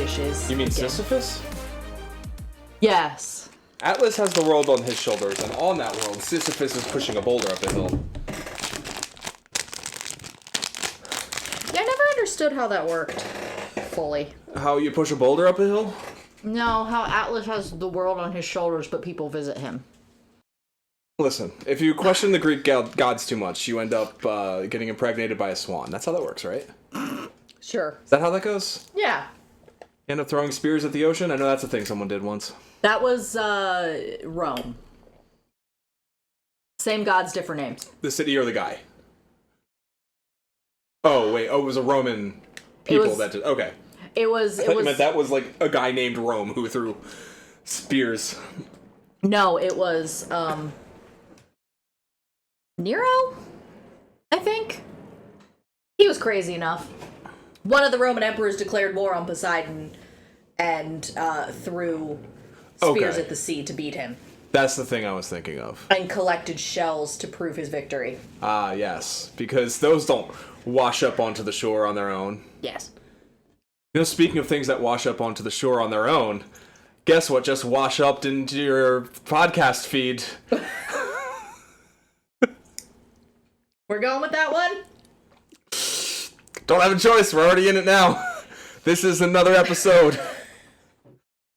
dishes. You mean again. Sisyphus? Yes. Atlas has the world on his shoulders, and on that world, Sisyphus is pushing a boulder up a hill. Yeah, I never understood how that worked fully. How you push a boulder up a hill? No, how Atlas has the world on his shoulders, but people visit him. Listen, if you question the Greek gods too much, you end up getting impregnated by a swan. That's how that works, right? Sure. Is that how that goes? Yeah. You end up throwing spears at the ocean? I know that's a thing someone did once. That was, Rome. Same gods, different names. The city or the guy? Oh, wait. Oh, it was a Roman people that did... Okay. It was... I thought you meant that was like a guy named Rome who threw spears. No, it was, Nero? I think. He was crazy enough. One of the Roman emperors declared war on Poseidon and threw spears at the sea to beat him. That's the thing I was thinking of. And collected shells to prove his victory. Ah, yes. Because those don't wash up onto the shore on their own. Yes. You know, speaking of things that wash up onto the shore on their own, guess what just washed up into your podcast feed? We're going with that one? Don't have a choice. We're already in it now. This is another episode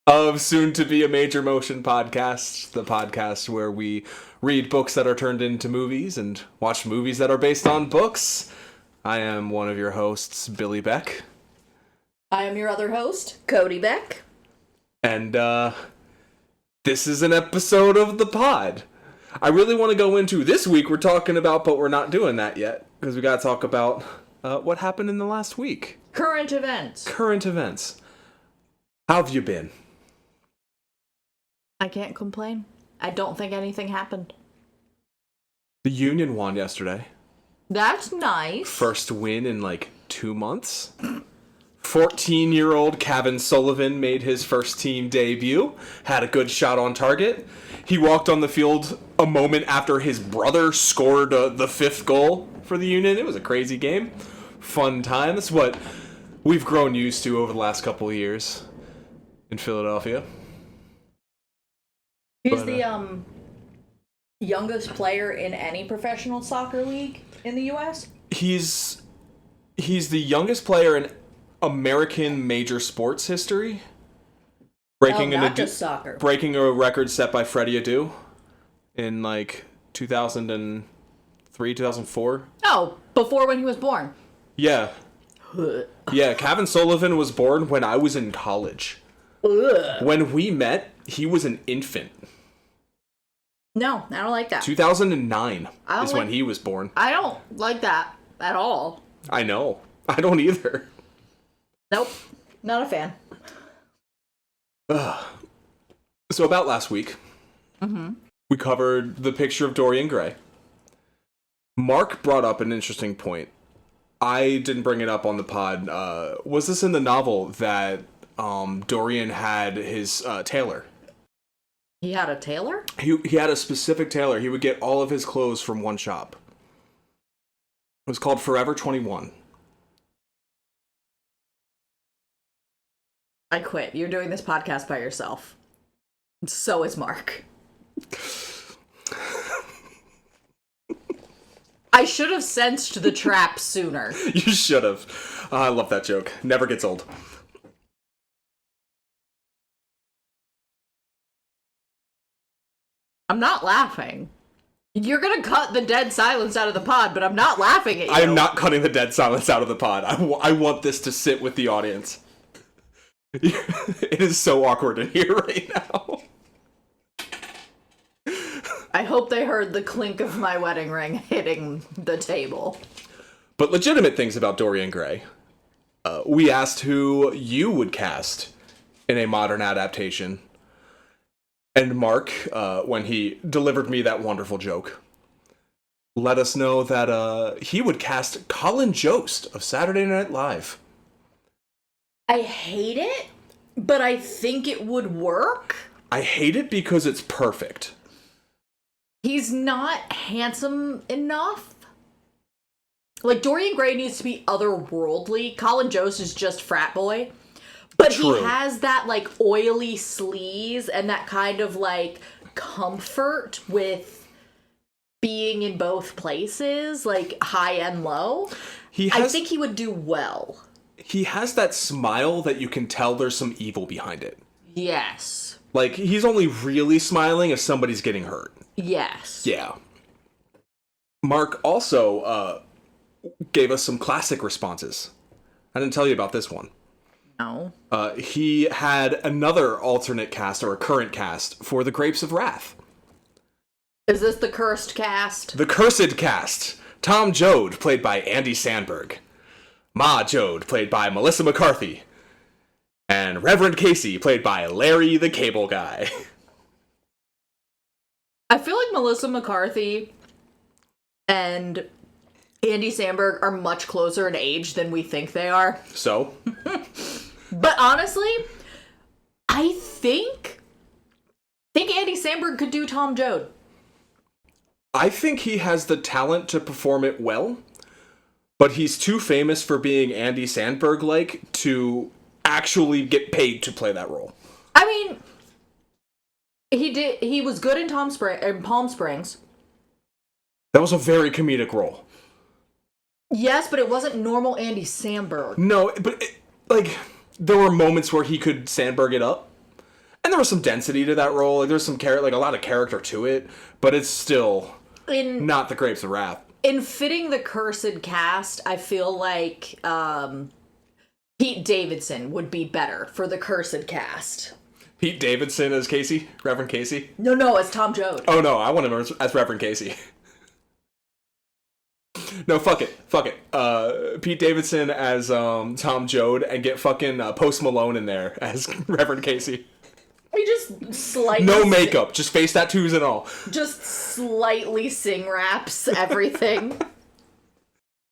of Soon to Be a Major Motion Podcast, the podcast where we read books that are turned into movies and watch movies that are based on books. I am one of your hosts, Billy Beck. I am your other host, Cody Beck. And this is an episode of the pod. I really want to go into this week we're talking about, but we're not doing that yet because we got to talk about what happened in the last week. Current events. Current events. How have you been? I can't complain. I don't think anything happened. The Union won yesterday. That's nice. First win in like 2 months. 14-year-old Kevin Sullivan made his first team debut. Had a good shot on target. He walked on the field a moment after his brother scored the 5th goal for the Union. It was a crazy game. Fun time. That's what we've grown used to over the last couple of years in Philadelphia. He's the youngest player in any professional soccer league in the U.S.? He's the youngest player in American major sports history. Breaking just soccer. Breaking a record set by Freddie Adu in like 2003, 2004. Oh, before when he was born. Yeah. Yeah, Kevin Sullivan was born when I was in college. Ugh. When we met, he was an infant. No, I don't like that. 2009 is when he was born. I don't like that at all. I know. I don't either. Nope. Not a fan. So about last week, we covered the picture of Dorian Gray. Mark brought up an interesting point. I didn't bring it up on the pod. Was this in the novel that Dorian had his tailor? He had a tailor? He had a specific tailor. He would get all of his clothes from one shop. It was called Forever 21. I quit. You're doing this podcast by yourself. So is Mark. I should have sensed the trap sooner. You should have. I love that joke. Never gets old. I'm not laughing. You're gonna cut the dead silence out of the pod, but I'm not laughing at you. I am not cutting the dead silence out of the pod. I want this to sit with the audience. It is so awkward in here right now. I hope they heard the clink of my wedding ring hitting the table. But legitimate things about Dorian Gray. We asked who you would cast in a modern adaptation. And Mark, when he delivered me that wonderful joke, let us know that he would cast Colin Jost of Saturday Night Live. I hate it, but I think it would work. I hate it because it's perfect. He's not handsome enough. Like, Dorian Gray needs to be otherworldly. Colin Jost is just frat boy. But True. he has that, like, oily sleaze and that kind of, like, comfort with being in both places, like, high and low. I think he would do well. He has that smile that you can tell there's some evil behind it. Yes. Like, he's only really smiling if somebody's getting hurt. Yes. Yeah. Mark also gave us some classic responses. I didn't tell you about this one. No. He had another alternate cast, or a current cast, for the Grapes of Wrath. Is this the cursed cast? The Cursed Cast. Tom Joad, played by Andy Samberg. Ma Joad, played by Melissa McCarthy. And Reverend Casey, played by Larry the Cable Guy. I feel like Melissa McCarthy and Andy Samberg are much closer in age than we think they are. So? But honestly, I think Andy Samberg could do Tom Joad. I think he has the talent to perform it well, but he's too famous for being Andy Samberg-like to actually get paid to play that role. I mean, he was good in Palm Springs. That was a very comedic role. Yes, but it wasn't normal Andy Samberg. No, but there were moments where he could Sandberg it up, and there was some density to that role. Like, there's some a lot of character to it, but it's still not the Grapes of Wrath. In fitting the cursed cast, I feel like Pete Davidson would be better for the cursed cast. Pete Davidson as Casey? Reverend Casey? No, as Tom Joad. Oh no, I want him as Reverend Casey. No, fuck it. Pete Davidson as Tom Joad, and get fucking Post Malone in there as Reverend Casey. He just slightly... No makeup, just face tattoos and all. Just slightly sing raps everything.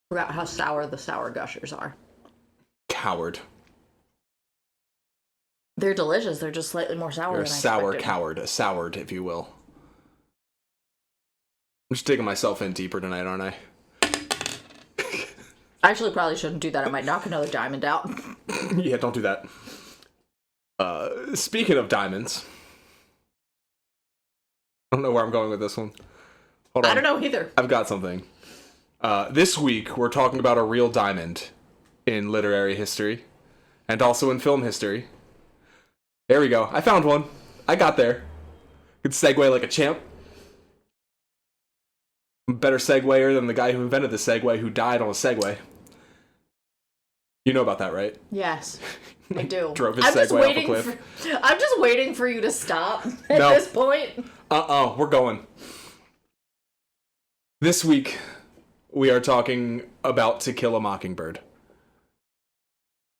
Forgot how sour the Sour Gushers are. Coward. They're delicious. They're just slightly more sour You're than I sour expected. coward. A soured, if you will. I'm just digging myself in deeper tonight, aren't I? I actually probably shouldn't do that. I might knock another diamond out. Yeah, don't do that. Speaking of diamonds, I don't know where I'm going with this one. Hold on. I don't know either. I've got something. This week, we're talking about a real diamond in literary history and also in film history. There we go. I found one. I got there. Could segue like a champ. Better segwayer than the guy who invented the Segway, who died on a Segway. You know about that, right? Yes, I do. Drove his Segway off a cliff. I'm just waiting for you to stop at this point. We're going. This week, we are talking about To Kill a Mockingbird.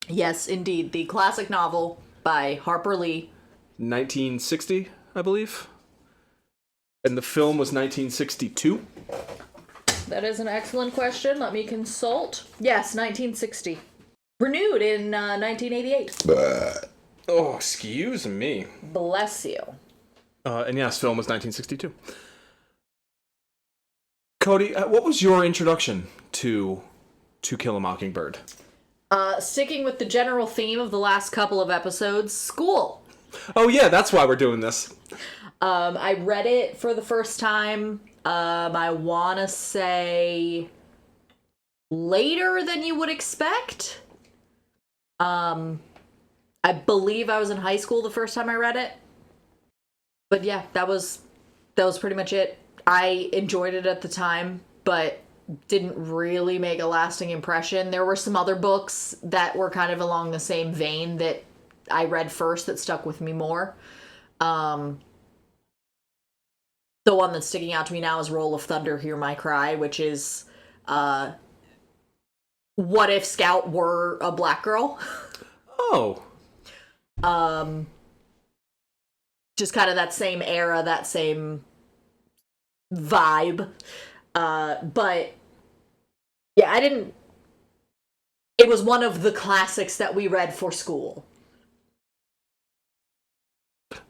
Yes, indeed. The classic novel by Harper Lee. 1960, I believe. And the film was 1962. That is an excellent question. Let me consult. Yes, 1960. Renewed in 1988. Oh, excuse me. Bless you. And yes, film was 1962. Cody, what was your introduction to Kill a Mockingbird? Sticking with the general theme of the last couple of episodes, school. Oh yeah, that's why we're doing this. I read it for the first time, I want to say later than you would expect. I believe I was in high school the first time I read it. But yeah, that was pretty much it. I enjoyed it at the time, but didn't really make a lasting impression. There were some other books that were kind of along the same vein that I read first that stuck with me more. The one that's sticking out to me now is Roll of Thunder, Hear My Cry, which is, what if Scout were a black girl? Oh. Just kind of that same era, that same vibe. But yeah, it was one of the classics that we read for school.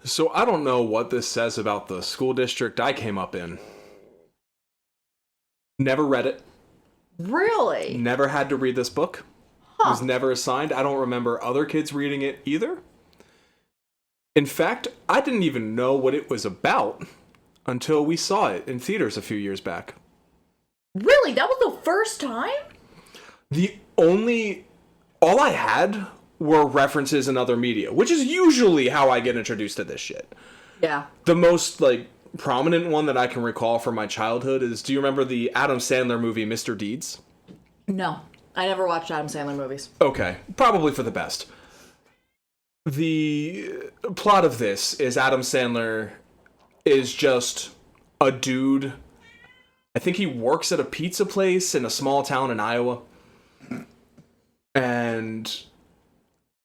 So I don't know what this says about the school district I came up in. Never read it. Really? Never had to read this book. It was never assigned. I don't remember other kids reading it either. In fact, I didn't even know what it was about until we saw it in theaters a few years back. Really? That was the first time? All I had were references in other media, which is usually how I get introduced to this shit. Yeah. The most, prominent one that I can recall from my childhood is, do you remember the Adam Sandler movie, Mr. Deeds? No. I never watched Adam Sandler movies. Okay. Probably for the best. The plot of this is Adam Sandler is just a dude. I think he works at a pizza place in a small town in Iowa. And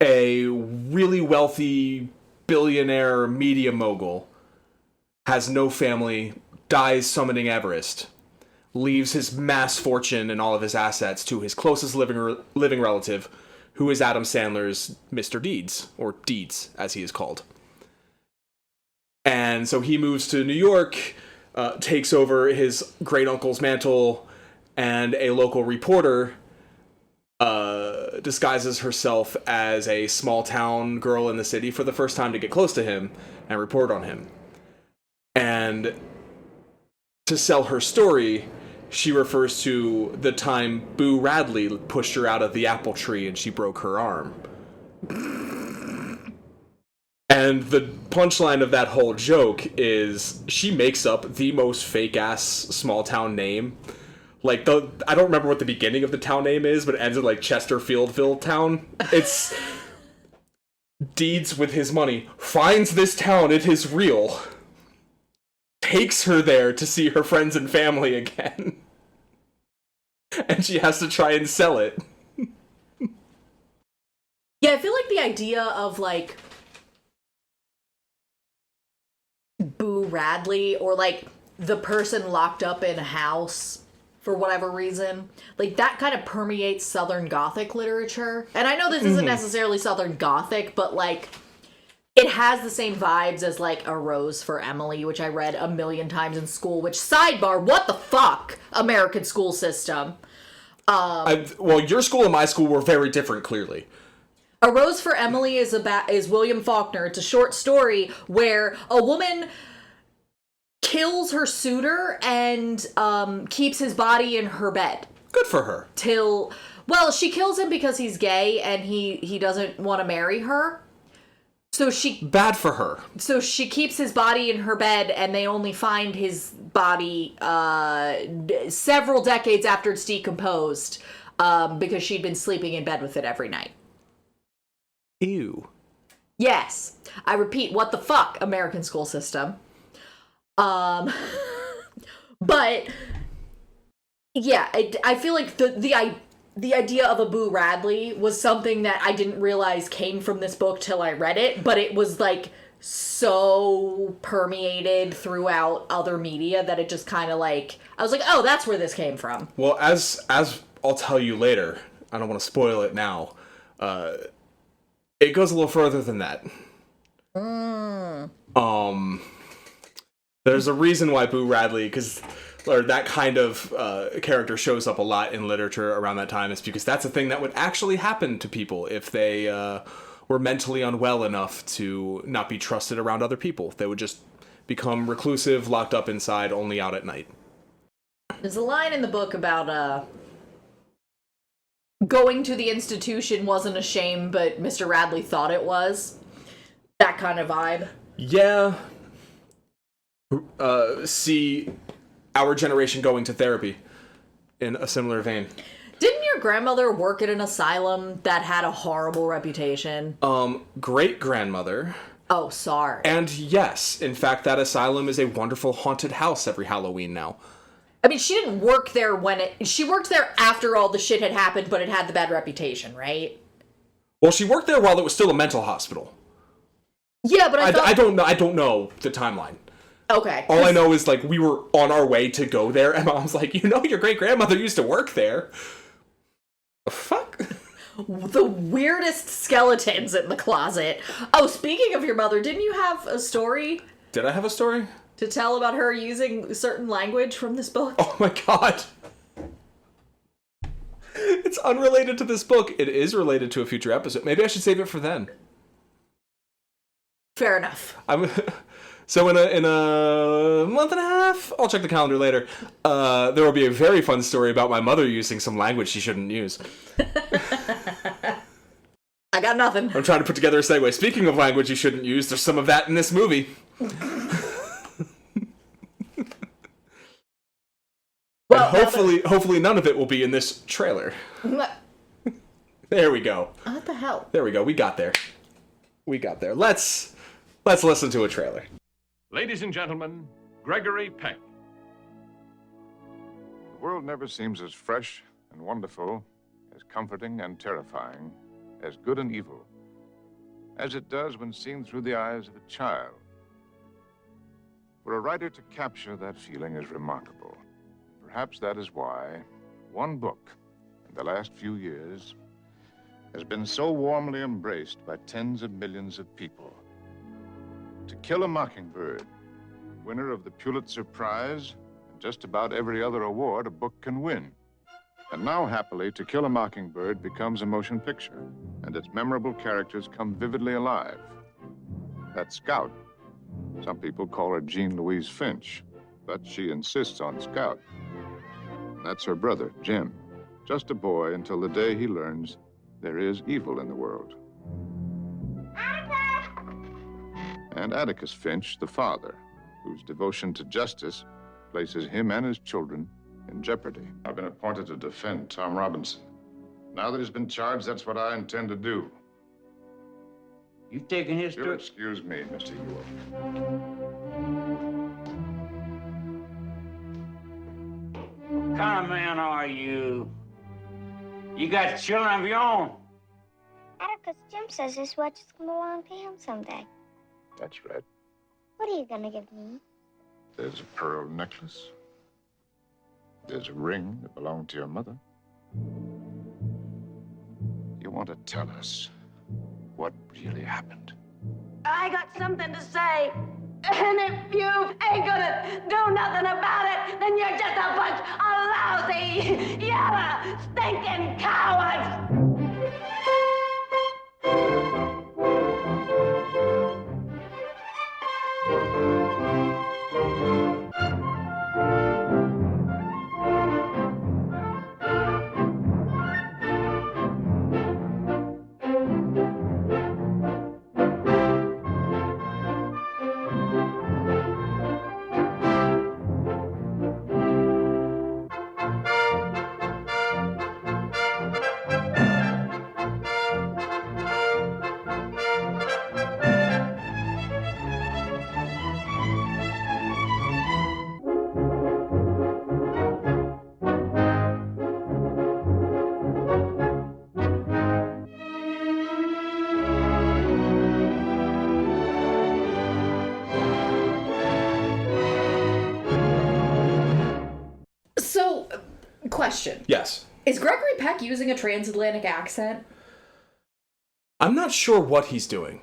a really wealthy billionaire media mogul has no family, dies summiting Everest, leaves his mass fortune and all of his assets to his closest living relative, who is Adam Sandler's Mr. Deeds, or Deeds, as he is called. And so he moves to New York, takes over his great-uncle's mantle, and a local reporter disguises herself as a small-town girl in the city for the first time to get close to him and report on him. And to sell her story, she refers to the time Boo Radley pushed her out of the apple tree and she broke her arm. And the punchline of that whole joke is she makes up the most fake-ass small-town name. I don't remember what the beginning of the town name is, but it ends in, Chesterfieldville town. It's Deeds with his money finds this town, it is real. Takes her there to see her friends and family again. And she has to try and sell it. Yeah, I feel like the idea of, Boo Radley, or, the person locked up in a house for whatever reason, that kind of permeates Southern Gothic literature. And I know this isn't necessarily Southern Gothic, but, it has the same vibes as, A Rose for Emily, which I read a million times in school, which, sidebar, what the fuck, American school system. Your school and my school were very different, clearly. A Rose for Emily is William Faulkner. It's a short story where a woman kills her suitor and keeps his body in her bed. Good for her. She kills him because he's gay and he doesn't want to marry her. Bad for her. So she keeps his body in her bed, and they only find his body several decades after it's decomposed because she'd been sleeping in bed with it every night. Ew. Yes. I repeat, what the fuck, American school system. But, yeah, I feel like the idea of a Boo Radley was something that I didn't realize came from this book till I read it, but it was, so permeated throughout other media that it just kind of, I was like, oh, that's where this came from. Well, as I'll tell you later, I don't want to spoil it now, it goes a little further than that. There's a reason why Boo Radley, or that kind of character shows up a lot in literature around that time, is because that's a thing that would actually happen to people if they were mentally unwell enough to not be trusted around other people. They would just become reclusive, locked up inside, only out at night. There's a line in the book about going to the institution wasn't a shame, but Mr. Radley thought it was. That kind of vibe. Yeah. See Our Generation Going to Therapy in a similar vein. Didn't your grandmother work at an asylum that had a horrible reputation? Great-grandmother. Oh, sorry. And yes, in fact, that asylum is a wonderful haunted house every Halloween now. I mean, she didn't work there she worked there after all the shit had happened, but it had the bad reputation, right? Well, she worked there while it was still a mental hospital. Yeah, but I don't know the timeline. Okay. All I know is, we were on our way to go there, and Mom's like, your great-grandmother used to work there. The fuck? The weirdest skeletons in the closet. Oh, speaking of your mother, didn't you have a story? Did I have a story? To tell about her using certain language from this book? Oh my god. It's unrelated to this book. It is related to a future episode. Maybe I should save it for then. Fair enough. So in a month and a half, I'll check the calendar later, there will be a very fun story about my mother using some language she shouldn't use. I got nothing. I'm trying to put together a segue. Speaking of language you shouldn't use, there's some of that in this movie. Well, and hopefully none of it will be in this trailer. There we go. What the hell? There we go. We got there. Let's listen to a trailer. Ladies and gentlemen, Gregory Peck. The world never seems as fresh and wonderful, as comforting and terrifying, as good and evil, as it does when seen through the eyes of a child. For a writer to capture that feeling is remarkable. Perhaps that is why one book in the last few years has been so warmly embraced by tens of millions of people. To Kill a Mockingbird, winner of the Pulitzer Prize and just about every other award a book can win. And now, happily, To Kill a Mockingbird becomes a motion picture, and its memorable characters come vividly alive. That Scout, some people call her Jean Louise Finch, but she insists on Scout. That's her brother, Jim, just a boy until the day he learns there is evil in the world. And Atticus Finch, the father, whose devotion to justice places him and his children in jeopardy. I've been appointed to defend Tom Robinson. Now that he's been charged, that's what I intend to do. You've taken his You'll excuse me, Mr. Ewell. What kind of man are you? You got children of your own? Atticus, Jim says this watch is going to belong to him someday. That's right. What are you going to give me? There's a pearl necklace. There's a ring that belonged to your mother. You want to tell us what really happened? I got something to say. And if you ain't gonna do nothing about it, then you're just a bunch of lousy, yellow, stinking cowards! Question. Yes. Is Gregory Peck using a transatlantic accent? I'm not sure what he's doing.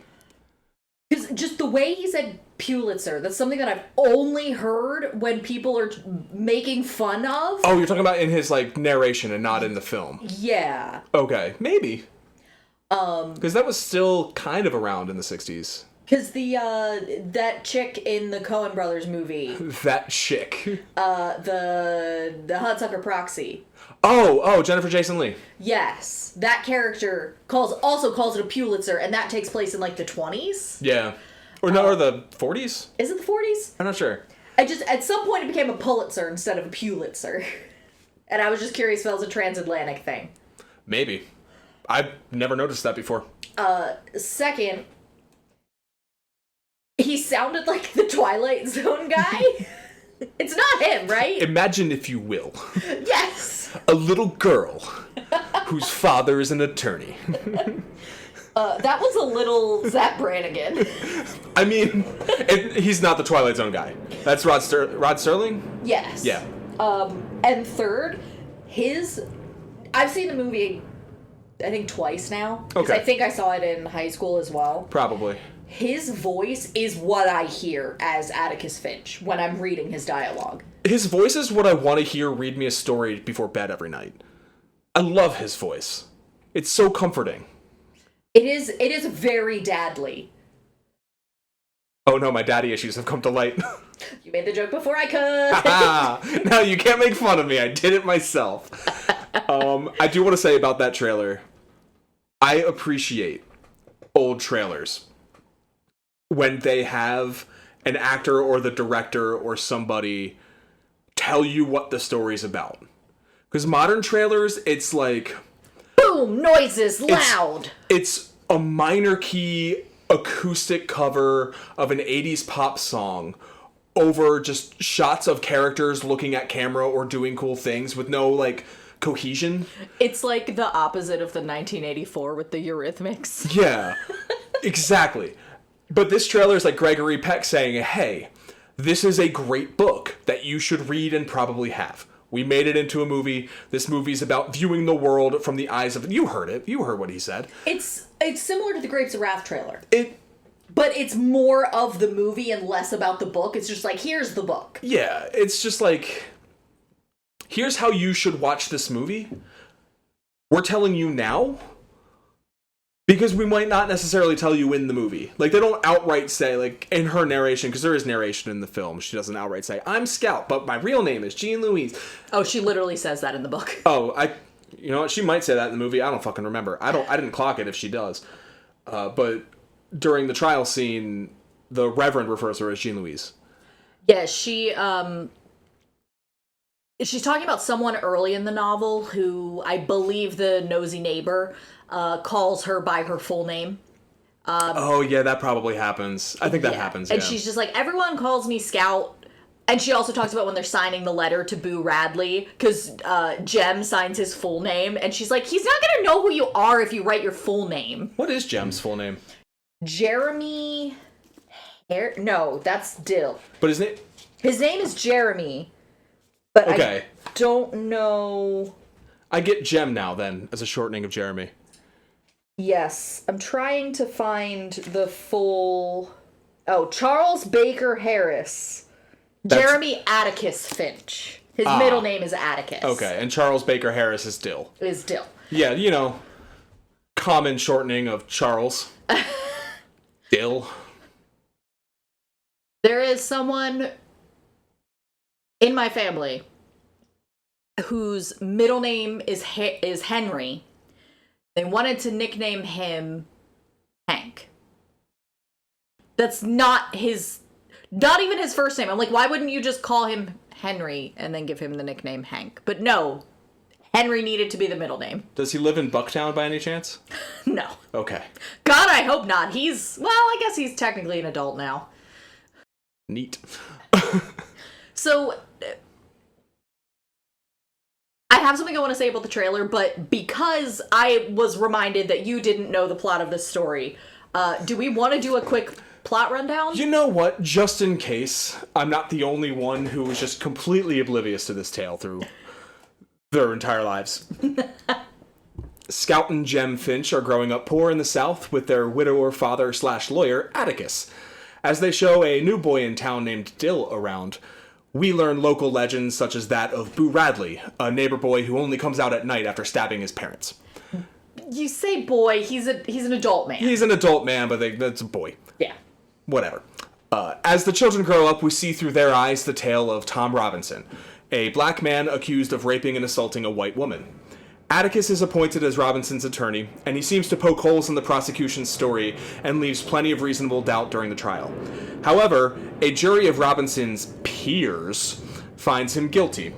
Because just the way he said Pulitzer, that's something that I've only heard when people are making fun of. Oh, you're talking about in his, narration and not in the film. Yeah. Okay, maybe. Because that was still kind of around in the 60s. Because that chick in the Coen Brothers movie. That chick. The Hudsucker Proxy. Oh, Jennifer Jason Leigh. Yes. That character also calls it a Pulitzer, and that takes place in, the 20s? Yeah. Or the 40s? Is it the 40s? I'm not sure. At some point it became a Pulitzer instead of a Pulitzer. And I was just curious if that was a transatlantic thing. Maybe. I've never noticed that before. Second, he sounded like the Twilight Zone guy. It's not him, right? Imagine, if you will. Yes. A little girl whose father is an attorney. That was a little Zach Brannigan. I mean, he's not the Twilight Zone guy. That's Rod Serling? Yes. Yeah. And third, I've seen the movie, I think, twice now. Because Okay. I think I saw it in high school as well. Probably. His voice is what I hear as Atticus Finch when I'm reading his dialogue. His voice is what I want to hear read me a story before bed every night. I love his voice. It's so comforting. It is very dadly. Oh no, my daddy issues have come to light. You made the joke before I could. No, you can't make fun of me. I did it myself. I do want to say about that trailer, I appreciate old trailers when they have an actor or the director or somebody tell you what the story's about. Because modern trailers, it's like... Boom! Noises! Loud! It's a minor key acoustic cover of an 80s pop song over just shots of characters looking at camera or doing cool things with no, like, cohesion. It's like the opposite of the 1984 with the Eurythmics. Yeah, exactly. But this trailer is like Gregory Peck saying, hey, this is a great book that you should read and probably have. We made it into a movie. This movie's about viewing the world from the eyes of... You heard it. You heard what he said. It's similar to the Grapes of Wrath trailer. But it's more of the movie and less about the book. It's just like, here's the book. Yeah, it's just like, here's how you should watch this movie. We're telling you now, because we might not necessarily tell you in the movie. Like, they don't outright say, like, in her narration, because there is narration in the film, she doesn't outright say, I'm Scout, but my real name is Jean Louise. Oh, she literally says that in the book. Oh, you know what, she might say that in the movie, I don't fucking remember. I didn't clock it if she does. But during the trial scene, the Reverend refers to her as Jean Louise. Yeah, she's talking about someone early in the novel who I believe the nosy neighbor calls her by her full name. Oh, yeah, that probably happens. I think that happens, yeah. And she's just like, everyone calls me Scout. And she also talks about when they're signing the letter to Boo Radley, because Jem signs his full name, and she's like, he's not going to know who you are if you write your full name. What is Jem's full name? Jeremy... No, that's Dill. But his name... His name is Jeremy, but okay. I don't know... I get Jem now, then, as a shortening of Jeremy. Yes, I'm trying to find the full... Oh, Charles Baker Harris. Jeremy Atticus Finch. His middle name is Atticus. Okay, and Charles Baker Harris is Dill. Is Dill. Yeah, you know, common shortening of Charles. Dill. There is someone in my family whose middle name is Henry. They wanted to nickname him Hank. That's not even his first name. I'm like, why wouldn't you just call him Henry and then give him the nickname Hank? But no, Henry needed to be the middle name. Does he live in Bucktown by any chance? No. Okay. God, I hope not. I guess he's technically an adult now. Neat. So, I have something I want to say about the trailer, but because I was reminded that you didn't know the plot of this story, do we want to do a quick plot rundown? You know what? Just in case I'm not the only one who was just completely oblivious to this tale through their entire lives. Scout and Jem Finch are growing up poor in the South with their widower father/lawyer, Atticus. As they show a new boy in town named Dill around, we learn local legends such as that of Boo Radley, a neighbor boy who only comes out at night after stabbing his parents. You say boy, he's an adult man. He's an adult man, but that's a boy. Yeah. Whatever. As the children grow up, we see through their eyes the tale of Tom Robinson, a black man accused of raping and assaulting a white woman. Atticus is appointed as Robinson's attorney, and he seems to poke holes in the prosecution's story and leaves plenty of reasonable doubt during the trial. However, a jury of Robinson's peers finds him guilty.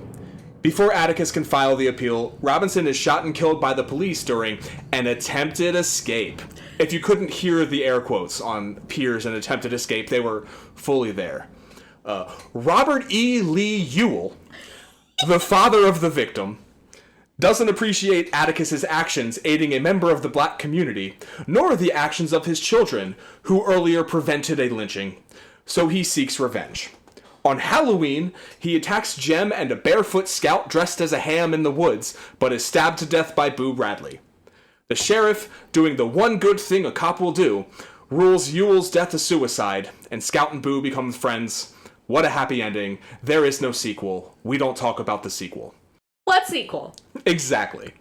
Before Atticus can file the appeal, Robinson is shot and killed by the police during an attempted escape. If you couldn't hear the air quotes on peers and attempted escape, they were fully there. Robert E. Lee Ewell, the father of the victim, doesn't appreciate Atticus's actions aiding a member of the black community, nor the actions of his children, who earlier prevented a lynching, so he seeks revenge. On Halloween, he attacks Jem and a barefoot Scout dressed as a ham in the woods, but is stabbed to death by Boo Radley. The sheriff, doing the one good thing a cop will do, rules Ewell's death a suicide, and Scout and Boo become friends. What a happy ending. There is no sequel. We don't talk about the sequel. What sequel? Exactly.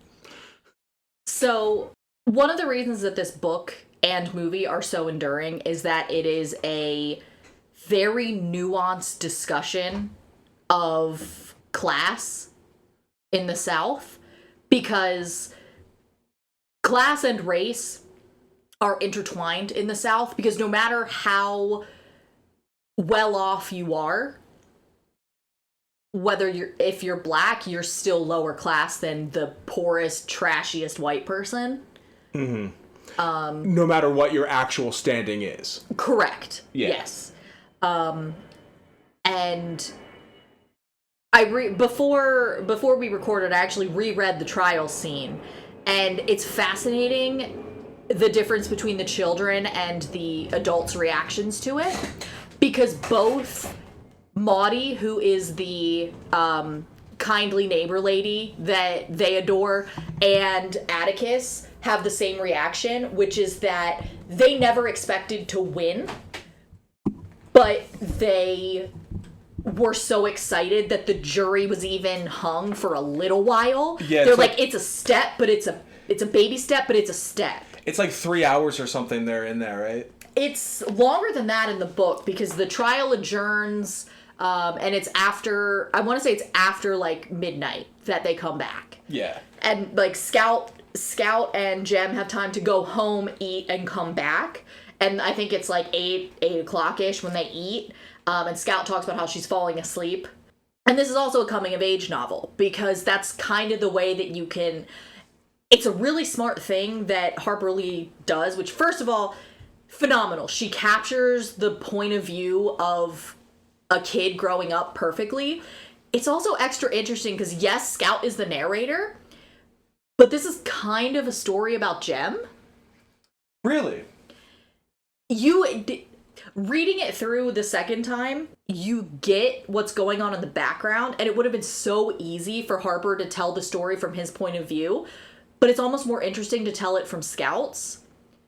So, one of the reasons that this book and movie are so enduring is that it is a very nuanced discussion of class in the South, because class and race are intertwined in the South, because no matter how well off you are, if you're black, you're still lower class than the poorest, trashiest white person. Mm-hmm. No matter what your actual standing is. Correct. Yeah. Yes. And before we recorded, I actually reread the trial scene, and it's fascinating the difference between the children and the adults' reactions to it, because both Maudie, who is the kindly neighbor lady that they adore, and Atticus have the same reaction, which is that they never expected to win, but they were so excited that the jury was even hung for a little while. Yeah, they're like, it's a step, but it's a baby step, but it's a step. It's like 3 hours or something they're in there, right? It's longer than that in the book, because the trial adjourns, and it's after, I want to say it's after, like, midnight that they come back. Yeah. And, like, Scout and Jem have time to go home, eat, and come back. And I think it's, like, 8 o'clock-ish when they eat. And Scout talks about how she's falling asleep. And this is also a coming-of-age novel, because that's kind of the way that you can... It's a really smart thing that Harper Lee does, which, first of all, phenomenal. She captures the point of view of a kid growing up perfectly. It's also extra interesting because, yes, Scout is the narrator, but this is kind of a story about Jem. Really? Reading it through the second time, you get what's going on in the background, and it would have been so easy for Harper to tell the story from his point of view, but it's almost more interesting to tell it from Scout's.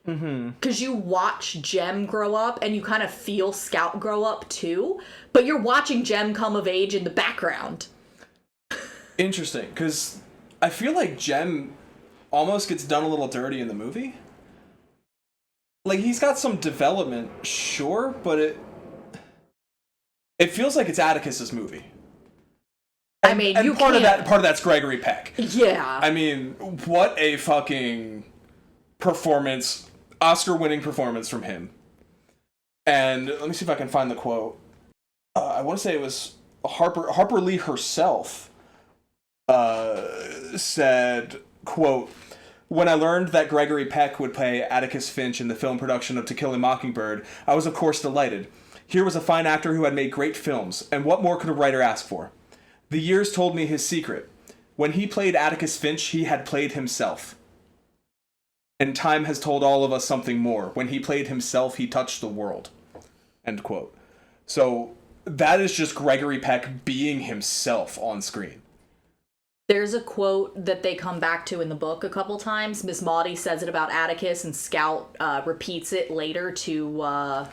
Because you watch Jem grow up, and you kind of feel Scout grow up too, but you're watching Jem come of age in the background. Interesting, because I feel like Jem almost gets done a little dirty in the movie. Like, he's got some development, sure, but it feels like it's Atticus's movie. I mean, and part of that's Gregory Peck. Yeah. I mean, what a fucking performance, Oscar-winning performance from him. And let me see if I can find the quote. I want to say it was Harper Lee herself said, quote, "When I learned that Gregory Peck would play Atticus Finch in the film production of To Kill a Mockingbird, I was of course delighted. Here was a fine actor who had made great films, and what more could a writer ask for? The years told me his secret. When he played Atticus Finch, he had played himself. And time has told all of us something more. When he played himself, he touched the world." End quote. So that is just Gregory Peck being himself on screen. There's a quote that they come back to in the book a couple times. Miss Maudie says it about Atticus, and Scout repeats it later to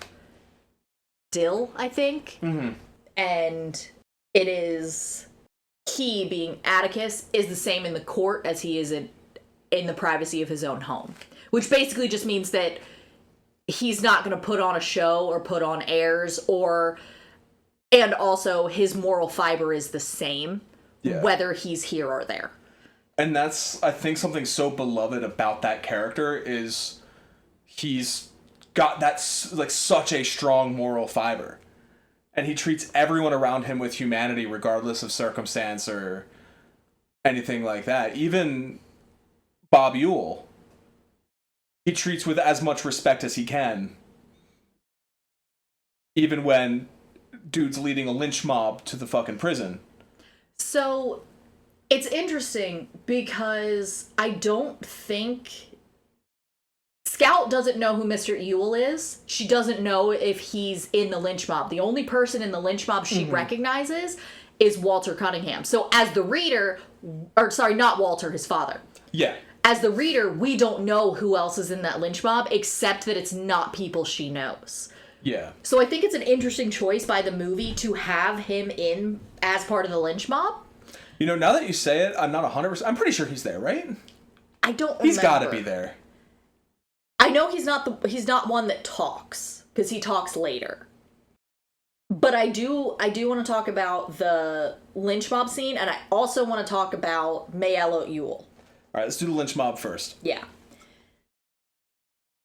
Dill, I think. Mm-hmm. And it is... he, being Atticus, is the same in the court as he is in the privacy of his own home. Which basically just means that he's not going to put on a show or put on airs, and also his moral fiber is the same, whether he's here or there. And that's, I think, something so beloved about that character is he's got that, like, such a strong moral fiber. And he treats everyone around him with humanity, regardless of circumstance or anything like that. Even Bob Ewell, he treats with as much respect as he can. Even when dude's leading a lynch mob to the fucking prison. So, it's interesting because I don't think... Scout doesn't know who Mr. Ewell is. She doesn't know if he's in the lynch mob. The only person in the lynch mob she recognizes is Walter Cunningham. So as the reader, or sorry, not Walter, his father. Yeah. As the reader, we don't know who else is in that lynch mob, except that it's not people she knows. Yeah. So I think it's an interesting choice by the movie to have him in as part of the lynch mob. You know, now that you say it, I'm not 100%... I'm pretty sure he's there, right? I don't remember. He's got to be there. I know he's not one that talks, because he talks later. But I do want to talk about the lynch mob scene, and I also want to talk about Mayello Yule. All right, let's do the lynch mob first. Yeah.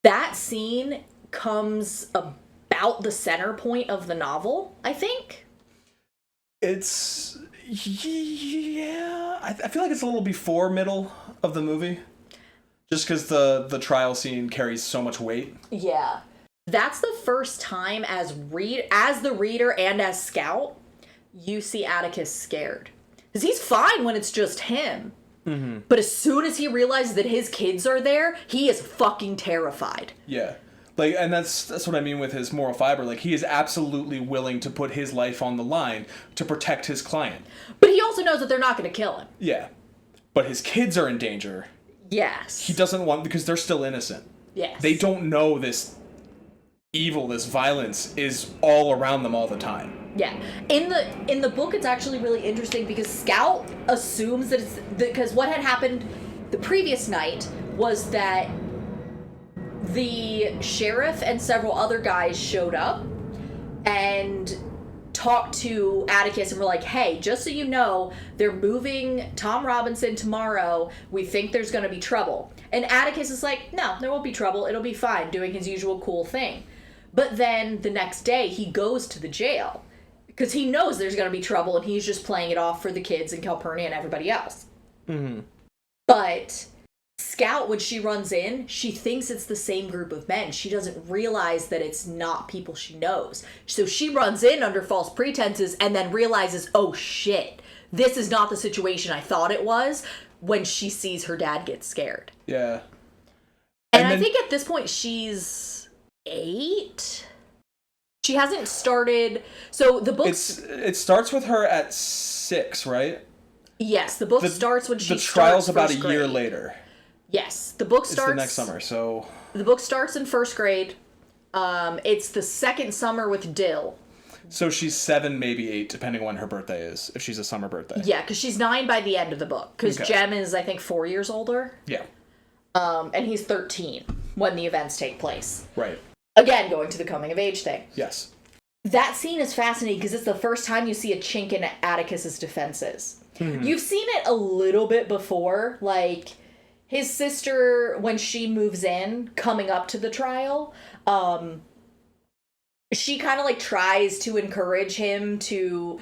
That scene comes about the center point of the novel, I think. It's... yeah... I feel like it's a little before middle of the movie. Just because the trial scene carries so much weight. Yeah. That's the first time as the reader and as Scout, you see Atticus scared. Because he's fine when it's just him. Mm-hmm. But as soon as he realizes that his kids are there, he is fucking terrified. Yeah. Like, and that's what I mean with his moral fiber. Like, he is absolutely willing to put his life on the line to protect his client. But he also knows that they're not going to kill him. Yeah. But his kids are in danger. Yes. He doesn't want, because they're still innocent. Yes. They don't know this evil, this violence is all around them all the time. Yeah. In the book, it's actually really interesting because Scout assumes that it's... because what had happened the previous night was that the sheriff and several other guys showed up and talked to Atticus and were like, hey, just so you know, they're moving Tom Robinson tomorrow. We think there's going to be trouble. And Atticus is like, no, there won't be trouble. It'll be fine, doing his usual cool thing. But then the next day, he goes to the jail because he knows there's going to be trouble and he's just playing it off for the kids and Calpurnia and everybody else. Mm-hmm. But Scout, when she runs in, she thinks it's the same group of men. She doesn't realize that it's not people she knows. So she runs in under false pretenses and then realizes, oh shit, this is not the situation I thought it was, when she sees her dad get scared. Yeah. And I think at this point she's 8. She hasn't started. So the book. It starts with her at 6, right? Yes, the book starts when she the trial's starts about a year later. Yes, the book starts... It's the next summer, so... The book starts in first grade. It's the second summer with Dill. So she's 7, maybe 8, depending on when her birthday is, if she's a summer birthday. Yeah, because she's 9 by the end of the book. Because Jem is, I think, 4 years older. Yeah. And he's 13 when the events take place. Right. Again, going to the coming-of-age thing. Yes. That scene is fascinating because it's the first time you see a chink in Atticus's defenses. Mm-hmm. You've seen it a little bit before, like... His sister, when she moves in, coming up to the trial, she kind of, like, tries to encourage him to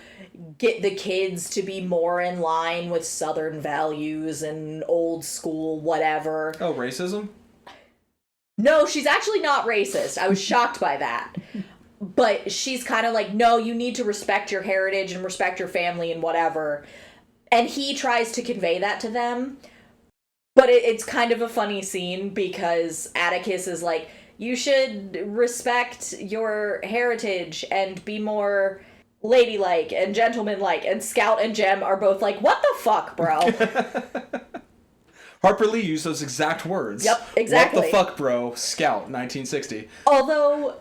get the kids to be more in line with Southern values and old school whatever. Oh, racism? No, she's actually not racist. I was shocked by that. But she's kind of like, no, you need to respect your heritage and respect your family and whatever. And he tries to convey that to them. But it's kind of a funny scene because Atticus is like, you should respect your heritage and be more ladylike and gentlemanlike. And Scout and Jem are both like, what the fuck, bro? Harper Lee used those exact words. Yep, exactly. What the fuck, bro? Scout, 1960. Although,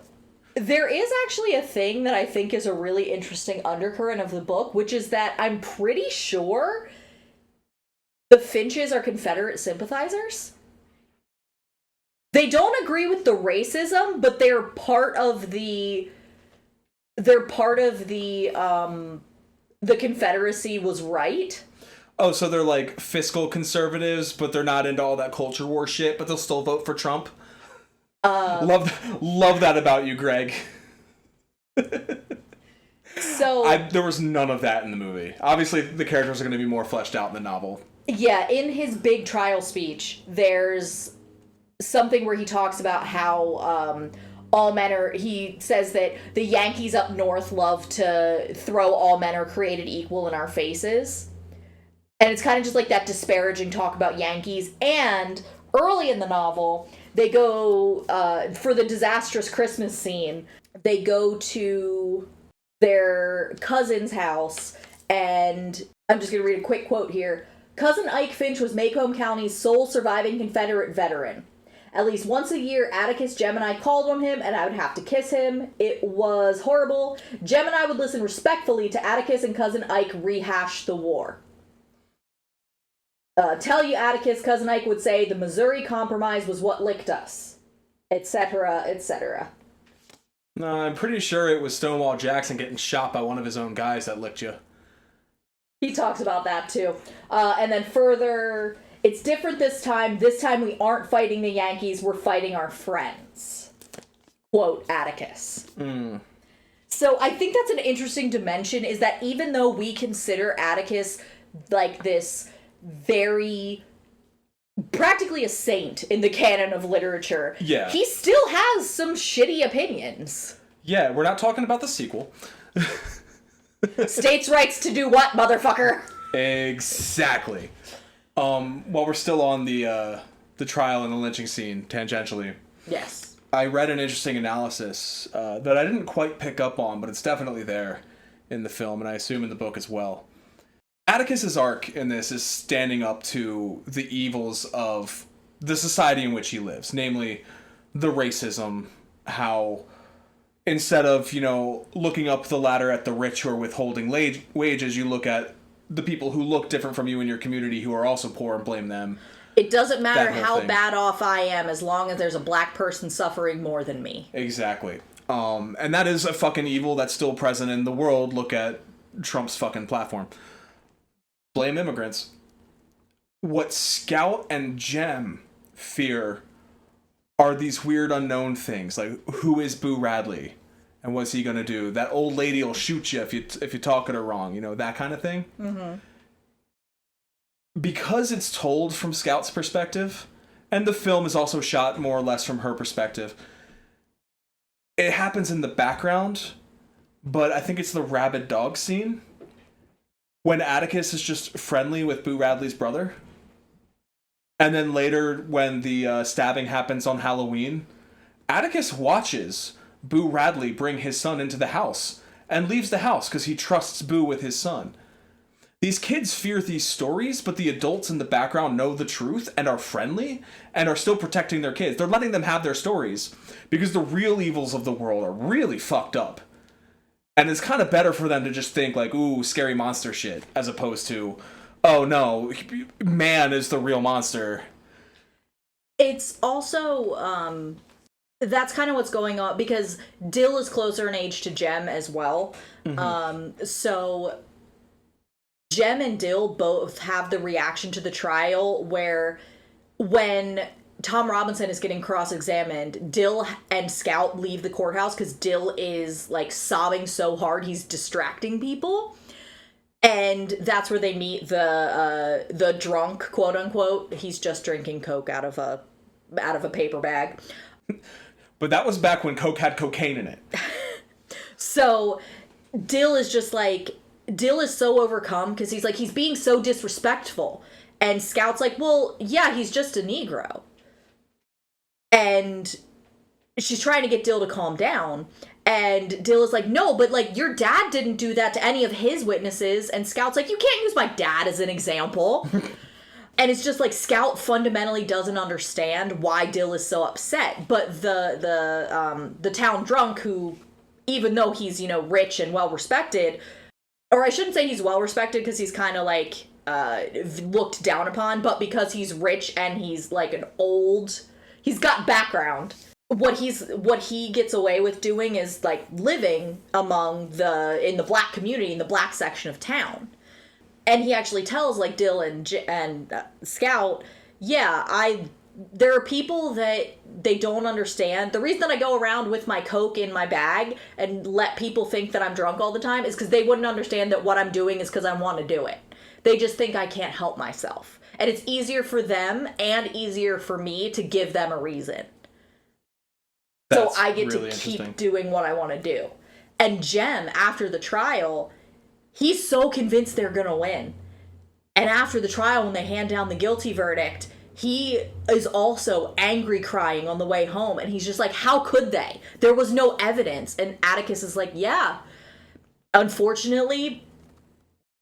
there is actually a thing that I think is a really interesting undercurrent of the book, which is that I'm pretty sure... the Finches are Confederate sympathizers. They don't agree with the racism, but they're part of the Confederacy was right. Oh, so they're like fiscal conservatives, but they're not into all that culture war shit, but they'll still vote for Trump. Love that about you, Greg. So there was none of that in the movie. Obviously, the characters are going to be more fleshed out in the novel. Yeah, in his big trial speech, there's something where he talks about how all men are... He says that the Yankees up north love to throw all men are created equal in our faces. And it's kind of just like that disparaging talk about Yankees. And early in the novel, they go, for the disastrous Christmas scene, they go to their cousin's house, and I'm just going to read a quick quote here. Cousin Ike Finch was Macomb County's sole surviving Confederate veteran. At least once a year, Atticus, Jem, and I called on him, and I would have to kiss him. It was horrible. Jem and I would listen respectfully to Atticus and Cousin Ike rehash the war. Tell you, Atticus, Cousin Ike would say, the Missouri Compromise was what licked us, etc., etc. No, I'm pretty sure it was Stonewall Jackson getting shot by one of his own guys that licked you. He talks about that, too. And then further, it's different this time. This time we aren't fighting the Yankees, we're fighting our friends. Quote, Atticus. So I think that's an interesting dimension, is that even though we consider Atticus like this very... practically a saint in the canon of literature, yeah, he still has some shitty opinions. Yeah, we're not talking about the sequel. States' rights to do what, motherfucker? Exactly. While we're still on the trial and the lynching scene, tangentially. Yes. I read an interesting analysis that I didn't quite pick up on, but it's definitely there in the film, and I assume in the book as well. Atticus's arc in this is standing up to the evils of the society in which he lives, namely the racism, how instead of, looking up the ladder at the rich who are withholding wages, you look at the people who look different from you in your community who are also poor and blame them. It doesn't matter how bad off I am as long as there's a black person suffering more than me. Exactly. And that is a fucking evil that's still present in the world. Look at Trump's fucking platform. Blame immigrants. What Scout and Jem fear are these weird unknown things, like who is Boo Radley and what's he gonna do? That old lady will shoot you if you talk at her wrong, that kind of thing. Mm-hmm. Because it's told from Scout's perspective, and the film is also shot more or less from her perspective, it happens in the background, but I think it's the rabid dog scene when Atticus is just friendly with Boo Radley's brother. And then later, when the stabbing happens on Halloween, Atticus watches Boo Radley bring his son into the house and leaves the house because he trusts Boo with his son. These kids fear these stories, but the adults in the background know the truth and are friendly and are still protecting their kids. They're letting them have their stories because the real evils of the world are really fucked up. And it's kind of better for them to just think like, ooh, scary monster shit, as opposed to, oh no, man is the real monster. It's also, that's kind of what's going on, because Dill is closer in age to Jem as well. Mm-hmm. So Jem and Dill both have the reaction to the trial where when Tom Robinson is getting cross-examined, Dill and Scout leave the courthouse because Dill is like sobbing so hard he's distracting people. And that's where they meet the drunk, quote unquote. He's just drinking Coke out of a paper bag. But that was back when Coke had cocaine in it. So Dill is so overcome because he's being so disrespectful. And Scout's like, well, yeah, he's just a Negro. And she's trying to get Dill to calm down. And Dill is like, no, but like your dad didn't do that to any of his witnesses. And Scout's like, you can't use my dad as an example. And it's just like Scout fundamentally doesn't understand why Dill is so upset. But the town drunk, who, even though he's, rich and well respected, or I shouldn't say he's well respected because he's kind of like looked down upon, but because he's rich and he's like he's got background. What he gets away with doing is like living in the black community, in the black section of town. And he actually tells like Dill and Scout, yeah, there are people that they don't understand. The reason that I go around with my Coke in my bag and let people think that I'm drunk all the time is because they wouldn't understand that what I'm doing is because I want to do it. They just think I can't help myself. And it's easier for them and easier for me to give them a reason. So I get really to keep doing what I want to do. And Jem, after the trial, he's so convinced they're going to win. And after the trial, when they hand down the guilty verdict, he is also angry crying on the way home. And he's just like, how could they? There was no evidence. And Atticus is like, yeah, unfortunately,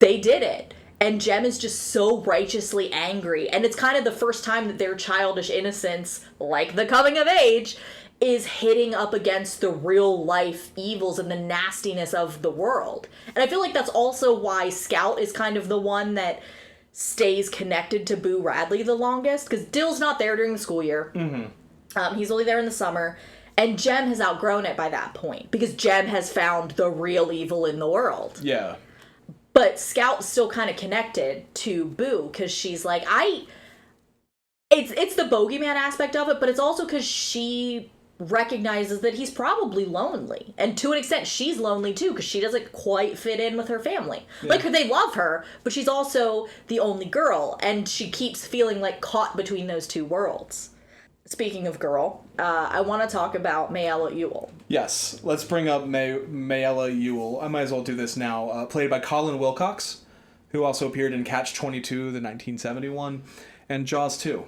they did it. And Jem is just so righteously angry. And it's kind of the first time that their childish innocence, like the coming of age, is hitting up against the real life evils and the nastiness of the world. And I feel like that's also why Scout is kind of the one that stays connected to Boo Radley the longest, because Dill's not there during the school year. He's only there in the summer, and Jem has outgrown it by that point, because Jem has found the real evil in the world. Yeah. But Scout's still kind of connected to Boo, because she's like, It's the bogeyman aspect of it, but it's also because she recognizes that he's probably lonely. And to an extent, she's lonely too, because she doesn't quite fit in with her family. Yeah. Like, they love her, but she's also the only girl, and she keeps feeling like caught between those two worlds. Speaking of girl, I want to talk about Mayella Ewell. Yes, let's bring up Mayella Ewell. I might as well do this now. Played by Colin Wilcox, who also appeared in Catch-22, the 1971, and Jaws 2.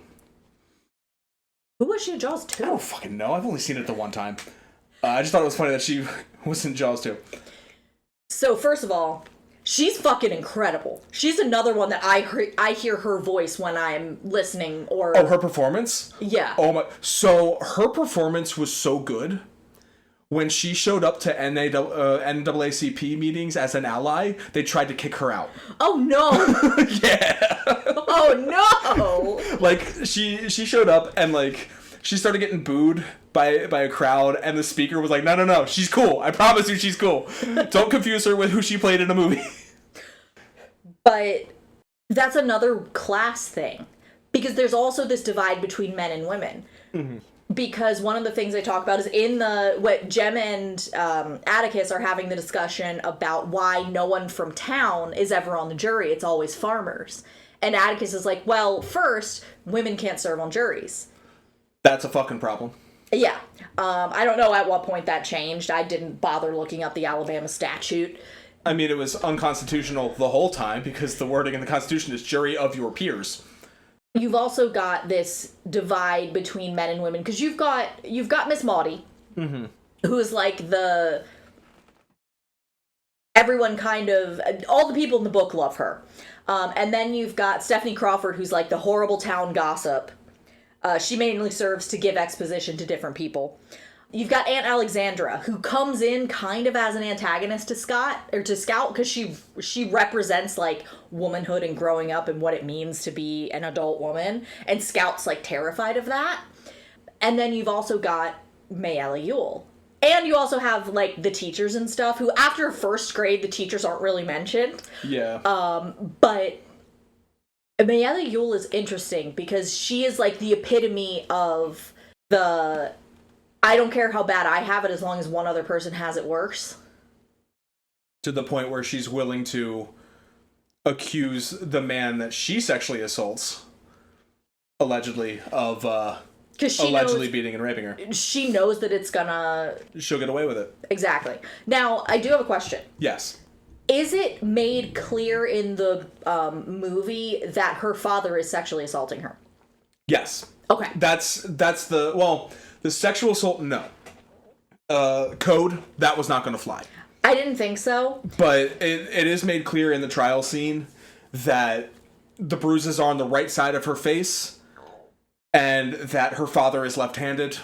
Who was she in Jaws 2? I don't fucking know. I've only seen it the one time. I just thought it was funny that she was in Jaws 2. So, first of all, she's fucking incredible. She's another one that I hear her voice when I'm listening or... Oh, her performance? Yeah. Oh my... So, her performance was so good. When she showed up to NAACP meetings as an ally, they tried to kick her out. Oh, no! Yeah! Oh, no! Like, she showed up and, like, she started getting booed by a crowd, and the speaker was like, no, she's cool. I promise you she's cool. Don't confuse her with who she played in a movie. But that's another class thing. Because there's also this divide between men and women. Mm-hmm. Because one of the things they talk about is what Jem and Atticus are having the discussion about why no one from town is ever on the jury. It's always farmers. And Atticus is like, well, first, women can't serve on juries. That's a fucking problem. Yeah. I don't know at what point that changed. I didn't bother looking up the Alabama statute. I mean, it was unconstitutional the whole time because the wording in the Constitution is jury of your peers. You've also got this divide between men and women, because you've got Miss Maudie, mm-hmm. who's like everyone kind of, all the people in the book love her. And then you've got Stephanie Crawford, who's like the horrible town gossip. She mainly serves to give exposition to different people. You've got Aunt Alexandra, who comes in kind of as an antagonist to Scout, because she represents, like, womanhood and growing up and what it means to be an adult woman, and Scout's, like, terrified of that. And then you've also got Mayella Ewell. And you also have, like, the teachers and stuff, who, after first grade, the teachers aren't really mentioned. Yeah. But Mayella Ewell is interesting, because she is, like, the epitome of the... I don't care how bad I have it as long as one other person has it worse. To the point where she's willing to accuse the man that she sexually assaults, allegedly, of allegedly beating and raping her. She knows that it's gonna... She'll get away with it. Exactly. Now, I do have a question. Yes. Is it made clear in the movie that her father is sexually assaulting her? Yes. Okay. That's the... Well... The sexual assault, no. Code, that was not going to fly. I didn't think so. But it is made clear in the trial scene that the bruises are on the right side of her face and that her father is left-handed.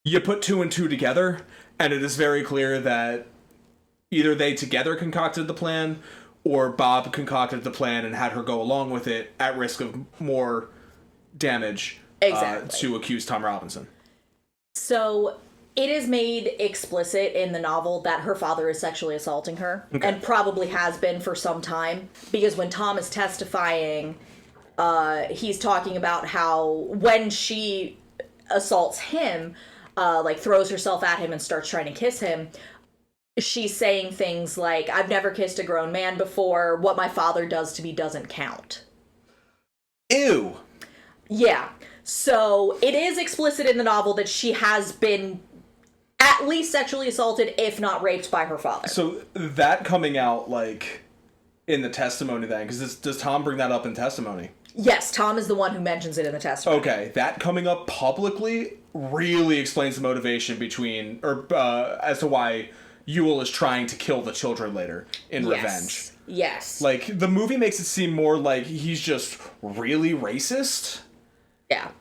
You put two and two together, and it is very clear that either they together concocted the plan or Bob concocted the plan and had her go along with it at risk of more damage to accuse Tom Robinson. So, it is made explicit in the novel that her father is sexually assaulting her, and probably has been for some time, because when Tom is testifying, he's talking about how when she assaults him, like throws herself at him and starts trying to kiss him, she's saying things like, I've never kissed a grown man before, what my father does to me doesn't count. Ew! Yeah. So, it is explicit in the novel that she has been at least sexually assaulted, if not raped, by her father. So, that coming out, like, in the testimony then, because does Tom bring that up in testimony? Yes, Tom is the one who mentions it in the testimony. Okay, that coming up publicly really explains the motivation between, or as to why Ewell is trying to kill the children later in revenge. Yes. Like, the movie makes it seem more like he's just really racist. Yeah.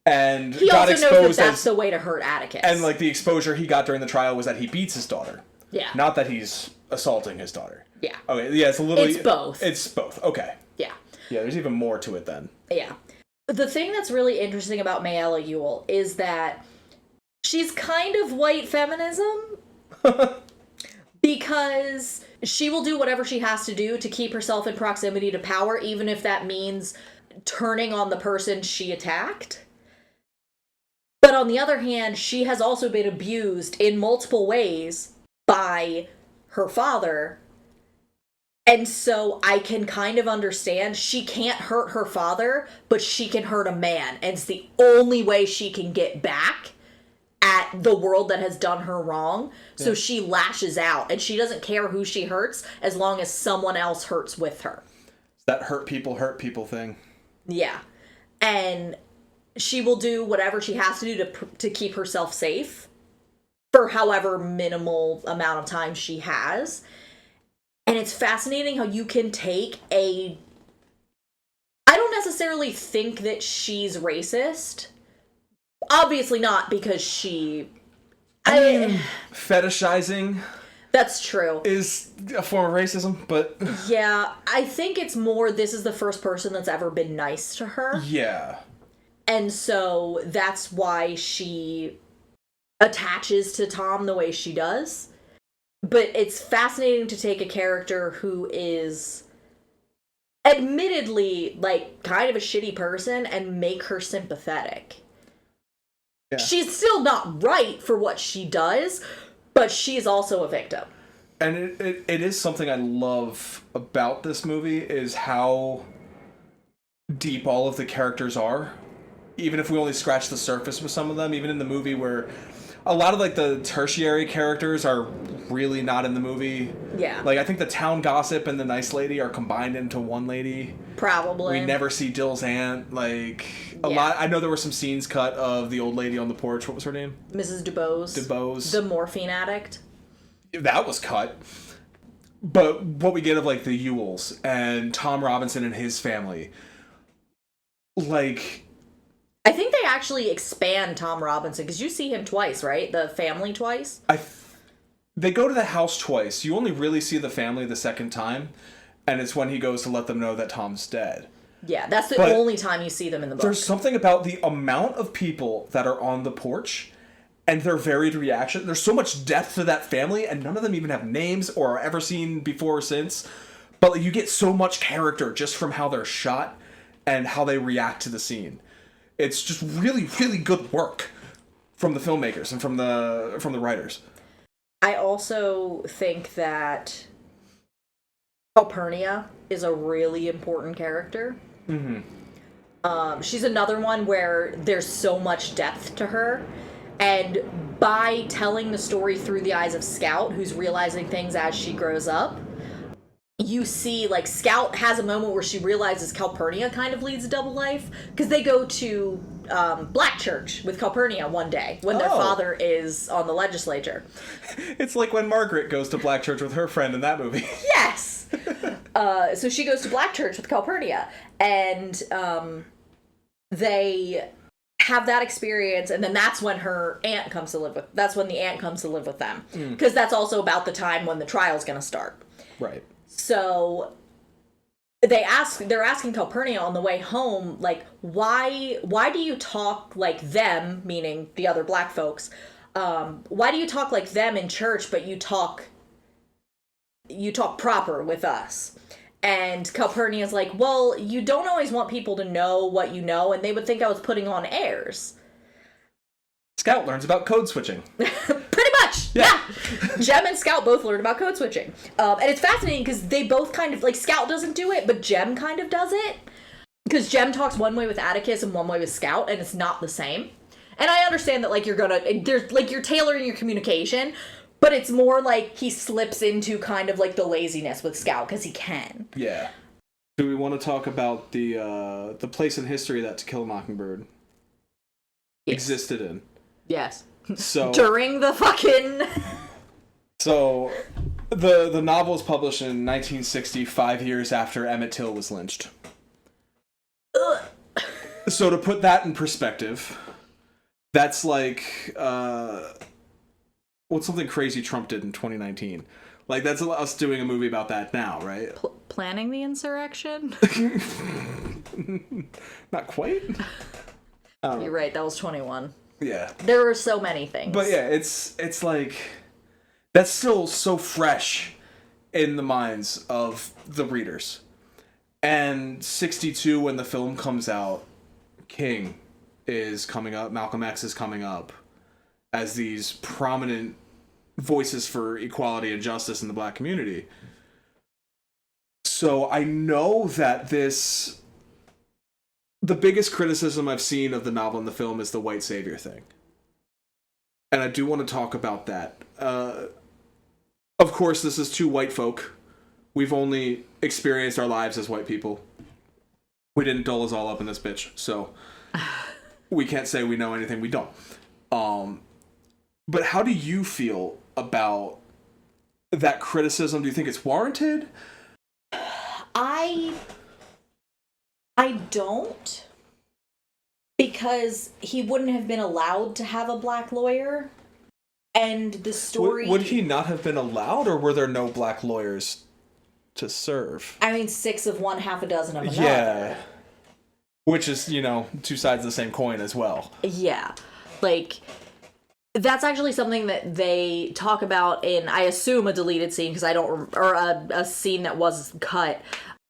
And he got also exposed knows that that's the way to hurt Atticus. And, like, the exposure he got during the trial was that he beats his daughter. Yeah. Not that he's assaulting his daughter. Yeah. Okay, yeah, it's a little... It's both. It's both, okay. Yeah. Yeah, there's even more to it then. Yeah. The thing that's really interesting about Mayella Ewell is that she's kind of white feminism because she will do whatever she has to do to keep herself in proximity to power, even if that means turning on the person she attacked. But on the other hand, she has also been abused in multiple ways by her father. And so I can kind of understand she can't hurt her father, but she can hurt a man. And it's the only way she can get back at the world that has done her wrong. Yeah. So she lashes out, and she doesn't care who she hurts as long as someone else hurts with her. That hurt people thing. Yeah. And she will do whatever she has to do to keep herself safe for however minimal amount of time she has. And it's fascinating how you can take I don't necessarily think that she's racist. Obviously not, because fetishizing. That's true. Is a form of racism, but... Yeah, I think it's more this is the first person that's ever been nice to her. Yeah. And so that's why she attaches to Tom the way she does. But it's fascinating to take a character who is admittedly, like, kind of a shitty person and make her sympathetic. Yeah. She's still not right for what she does, but she's also a victim. And it is something I love about this movie is how deep all of the characters are. Even if we only scratch the surface with some of them, even in the movie where a lot of, like, the tertiary characters are really not in the movie. Yeah. Like, I think the town gossip and the nice lady are combined into one lady. Probably. We never see Dill's aunt. Like, a lot. I know there were some scenes cut of the old lady on the porch. What was her name? Mrs. DuBose. The morphine addict. That was cut. But what we get of, like, the Ewells and Tom Robinson and his family, like... I think they actually expand Tom Robinson, because you see him twice, right? The family twice? They go to the house twice. You only really see the family the second time, and it's when he goes to let them know that Tom's dead. Yeah, that's the only time you see them in the book. There's something about the amount of people that are on the porch and their varied reaction. There's so much depth to that family, and none of them even have names or are ever seen before or since. But like, you get so much character just from how they're shot and how they react to the scene. It's just really, really good work from the filmmakers and from the writers. I also think that Calpurnia is a really important character. Mm-hmm. She's another one where there's so much depth to her. And by telling the story through the eyes of Scout, who's realizing things as she grows up, you see, like, Scout has a moment where she realizes Calpurnia kind of leads a double life, because they go to black church with Calpurnia one day when their father is on the legislature. It's like when Margaret goes to black church with her friend in that movie. Yes! So she goes to black church with Calpurnia, and they have that experience, and then that's when her aunt comes to live with... That's when the aunt comes to live with them. Because that's also about the time when the trial's going to start. Right. So they're asking Calpurnia on the way home, like, why do you talk like them, meaning the other black folks, why do you talk like them in church, but you talk proper with us? And Calpurnia's like, well, you don't always want people to know what you know, and they would think I was putting on airs. Scout learns about code switching. Pretty much, yeah. Jem and Scout both learn about code switching. And it's fascinating because they both kind of, like, Scout doesn't do it, but Jem kind of does it. Because Jem talks one way with Atticus and one way with Scout, and it's not the same. And I understand that, like, you're tailoring your communication, but it's more like he slips into kind of, like, the laziness with Scout, because he can. Yeah. Do we want to talk about the place in history that To Kill a Mockingbird existed in? Yes. So during the fucking... So the novel was published in 1960, 5 years after Emmett Till was lynched. Ugh. So to put that in perspective, that's like what's something crazy Trump did in 2019? Like, that's us doing a movie about that now, right? Planning the insurrection? Not quite. You're right, that was 21. Yeah. There were so many things. But yeah, it's like, that's still so fresh in the minds of the readers. And 62, when the film comes out, King is coming up, Malcolm X is coming up as these prominent voices for equality and justice in the black community. So I know that the biggest criticism I've seen of the novel and the film is the white savior thing. And I do want to talk about that. Of course, this is two white folk. We've only experienced our lives as white people. We didn't dull us all up in this bitch, so we can't say we know anything we don't. But how do you feel about that criticism? Do you think it's warranted? I don't, because he wouldn't have been allowed to have a black lawyer, and the story... Would he not have been allowed, or were there no black lawyers to serve? I mean, 6 of one, half a dozen of another. Yeah. Which is, two sides of the same coin as well. Yeah. Like, that's actually something that they talk about in, I assume, a deleted scene, because I don't... Or a scene that was cut.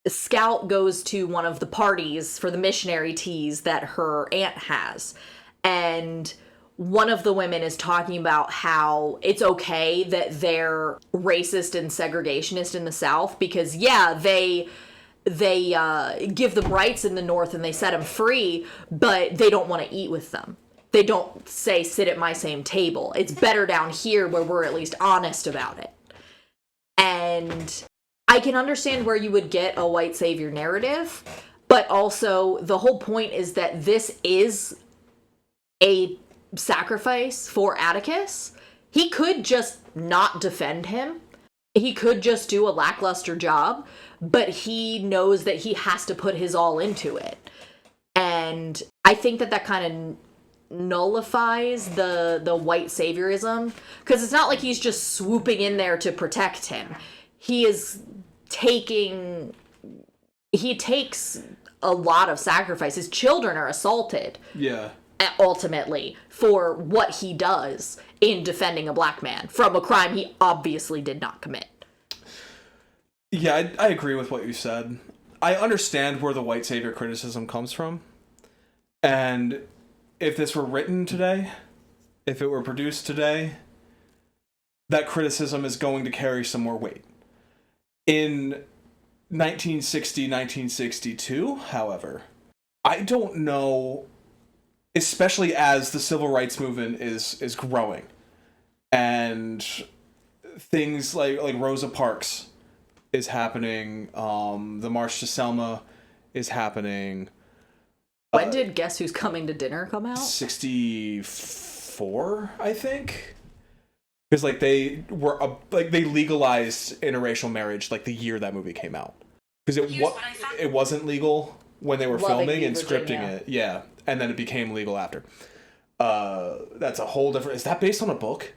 Scout goes to one of the parties for the missionary teas that her aunt has. And one of the women is talking about how it's okay that they're racist and segregationist in the South, because, yeah, they give them rights in the North and they set them free, but they don't want to eat with them. They don't say, sit at my same table. It's better down here where we're at least honest about it. And I can understand where you would get a white savior narrative, but also the whole point is that this is a sacrifice for Atticus. He could just not defend him. He could just do a lackluster job, but he knows that he has to put his all into it. And I think that kind of nullifies the white saviorism, because it's not like he's just swooping in there to protect him. He takes a lot of sacrifice. His children are assaulted. Yeah. Ultimately, for what he does in defending a black man from a crime he obviously did not commit. Yeah, I agree with what you said. I understand where the white savior criticism comes from. And if this were written today, if it were produced today, that criticism is going to carry some more weight. In 1960, 1962, however, I don't know, especially as the civil rights movement is growing, and things like Rosa Parks is happening, the March to Selma is happening. When did Guess Who's Coming to Dinner come out? 64, I think. Because they legalized interracial marriage the year that movie came out. Because it wasn't legal when they were filming and scripting it. Yeah, and then it became legal after. That's a whole different... Is that based on a book?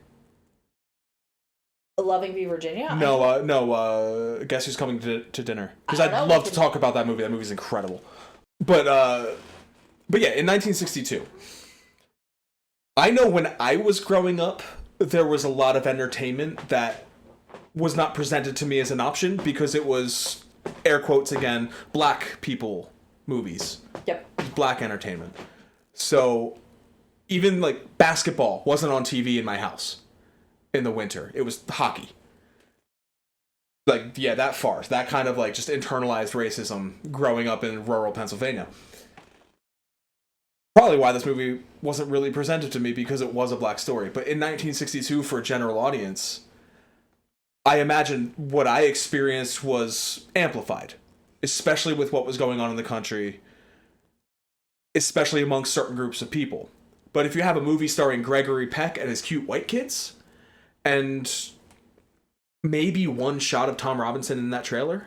Loving V. Virginia? No. Guess Who's Coming to Dinner? Because I'd love to talk about that movie. That movie's incredible. But yeah, in 1962, I know when I was growing up, there was a lot of entertainment that was not presented to me as an option because it was, air quotes again, black people movies. Yep. Black entertainment. So even basketball wasn't on TV in my house in the winter. It was hockey. That far. That kind of just internalized racism growing up in rural Pennsylvania. Probably why this movie wasn't really presented to me, because it was a black story. But in 1962, for a general audience, I imagine what I experienced was amplified, especially with what was going on in the country, especially amongst certain groups of people. But if you have a movie starring Gregory Peck and his cute white kids, and maybe one shot of Tom Robinson in that trailer,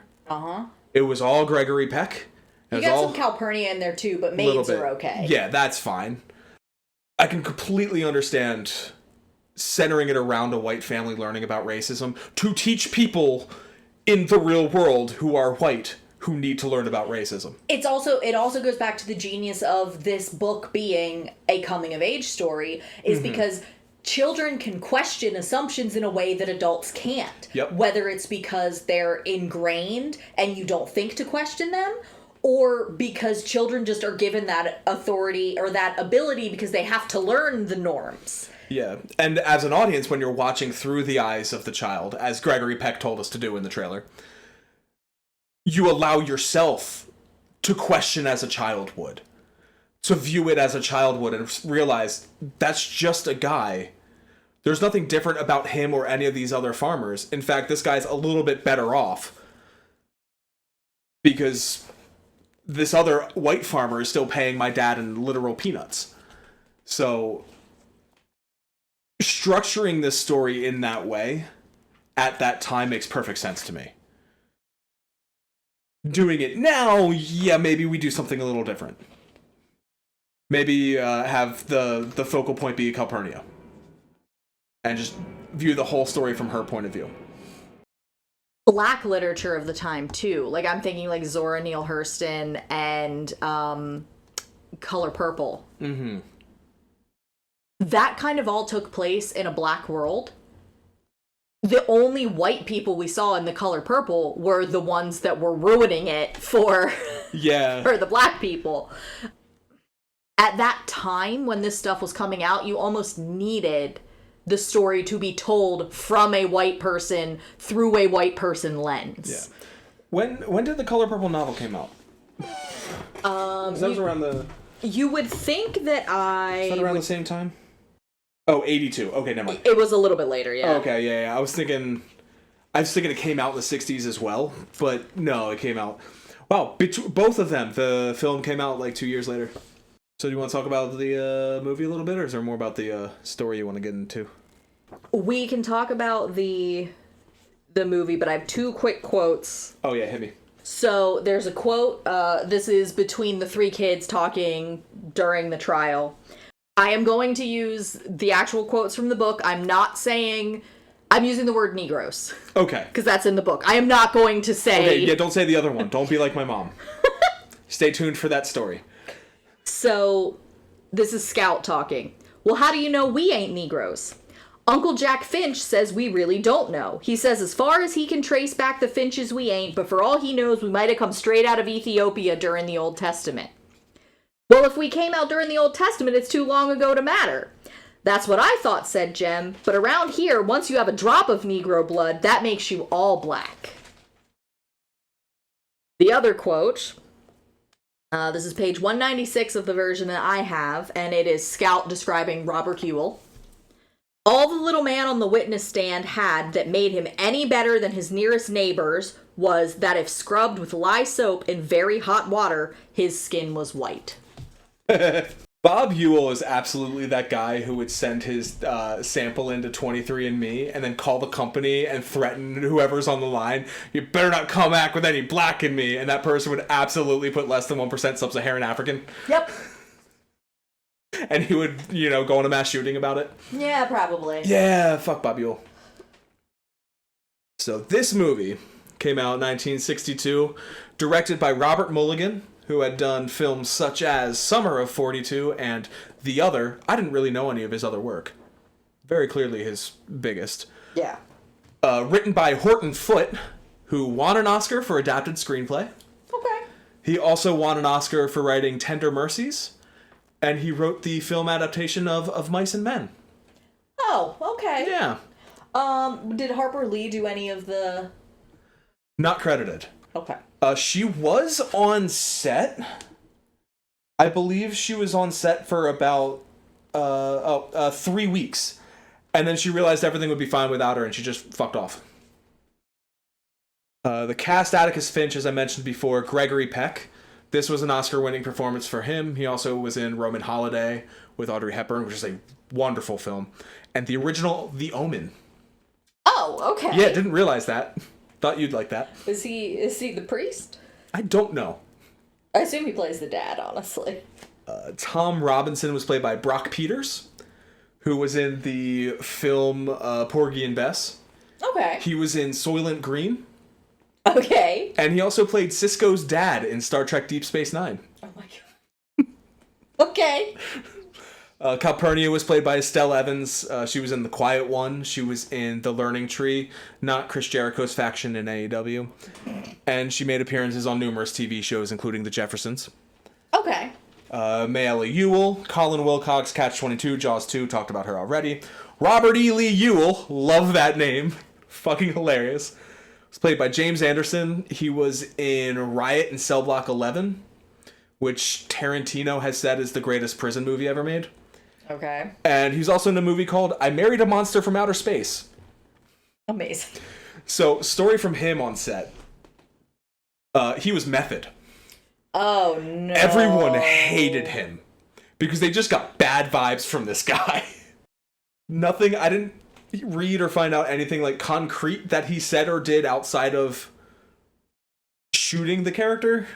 it was all Gregory Peck. You got some Calpurnia in there too, but maids are okay. Yeah, that's fine. I can completely understand centering it around a white family learning about racism to teach people in the real world who are white who need to learn about racism. It also goes back to the genius of this book being a coming of age story, is because children can question assumptions in a way that adults can't. Yep. Whether it's because they're ingrained and you don't think to question them, or because children just are given that authority or that ability because they have to learn the norms. Yeah, and as an audience, when you're watching through the eyes of the child, as Gregory Peck told us to do in the trailer, you allow yourself to question as a child would. To view it as a child would and realize that's just a guy. There's nothing different about him or any of these other farmers. In fact, this guy's a little bit better off because this other white farmer is still paying my dad in literal peanuts. So structuring this story in that way at that time makes perfect sense to me. Doing it now, yeah, maybe we do something a little different. Maybe have the focal point be Calpurnia. And just view the whole story from her point of view. Black literature of the time, too. Like, I'm thinking, like, Zora Neale Hurston and Color Purple. Mm-hmm. That kind of all took place in a black world. The only white people we saw in The Color Purple were the ones that were ruining it for, for the black people. At that time, when this stuff was coming out, you almost needed the story to be told from a white person through a white person lens. Yeah. When did the Color Purple novel came out? That was around the... You would think that Is that around the same time? Oh, 82. Okay, never mind. It was a little bit later, yeah. Oh, okay, yeah. I was thinking it came out in the 60s as well, but no, it came out... Wow, both of them. The film came out like 2 years later. So do you want to talk about the movie a little bit, or is there more about the story you want to get into? We can talk about the movie, but I have two quick quotes. Oh yeah, hit me. So there's a quote, this is between the three kids talking during the trial. I am going to use the actual quotes from the book. I'm using the word Negroes. Okay. Because that's in the book. I am not going to say... Okay, yeah, don't say the other one. Don't be like my mom. Stay tuned for that story. So, this is Scout talking. Well, how do you know we ain't Negroes? Uncle Jack Finch says we really don't know. He says as far as he can trace back the Finches we ain't, but for all he knows we might have come straight out of Ethiopia during the Old Testament. Well, if we came out during the Old Testament, it's too long ago to matter. That's what I thought, said Jem. But around here, once you have a drop of Negro blood, that makes you all black. The other quote, this is page 196 of the version that I have, and it is Scout describing Robert Ewell. All the little man on the witness stand had that made him any better than his nearest neighbors was that if scrubbed with lye soap in very hot water, his skin was white. Bob Ewell is absolutely that guy who would send his sample into 23andMe and then call the company and threaten whoever's on the line, you better not come back with any black in me, and that person would absolutely put less than 1% sub-Saharan African. Yep. And he would, go on a mass shooting about it. Yeah, probably. Yeah, fuck Bob Ewell. So this movie came out in 1962, directed by Robert Mulligan, who had done films such as Summer of 42 and The Other. I didn't really know any of his other work. Very clearly his biggest. Yeah. Written by Horton Foote, who won an Oscar for adapted screenplay. Okay. He also won an Oscar for writing Tender Mercies, and he wrote the film adaptation of Mice and Men. Oh, okay. Yeah. Did Harper Lee do any of the... Not credited. Okay. She was on set. I believe she was on set for about 3 weeks. And then she realized everything would be fine without her, and she just fucked off. The cast: Atticus Finch, as I mentioned before, Gregory Peck. This was an Oscar-winning performance for him. He also was in Roman Holiday with Audrey Hepburn, which is a wonderful film. And the original The Omen. Oh, okay. Yeah, didn't realize that. Thought you'd like that. Is he the priest? I don't know. I assume he plays the dad, honestly. Tom Robinson was played by Brock Peters, who was in the film Porgy and Bess. Okay. He was in Soylent Green. Okay. And he also played Sisko's dad in Star Trek Deep Space Nine. Oh my god. Okay. Calpurnia was played by Estelle Evans. She was in The Quiet One. She was in The Learning Tree, not Chris Jericho's faction in AEW. And she made appearances on numerous TV shows, including The Jeffersons. Okay. Mayella Ewell, Colin Wilcox, Catch-22, Jaws 2, talked about her already. Robert E. Lee Ewell, love that name. Fucking hilarious. Was played by James Anderson. He was in Riot and Cell Block 11, which Tarantino has said is the greatest prison movie ever made. Okay. And he's also in a movie called I Married a Monster from Outer Space. Amazing. So, story from him on set. He was method. Oh, no. Everyone hated him because they just got bad vibes from this guy. Nothing, I didn't read or find out anything like concrete that he said or did outside of shooting the character,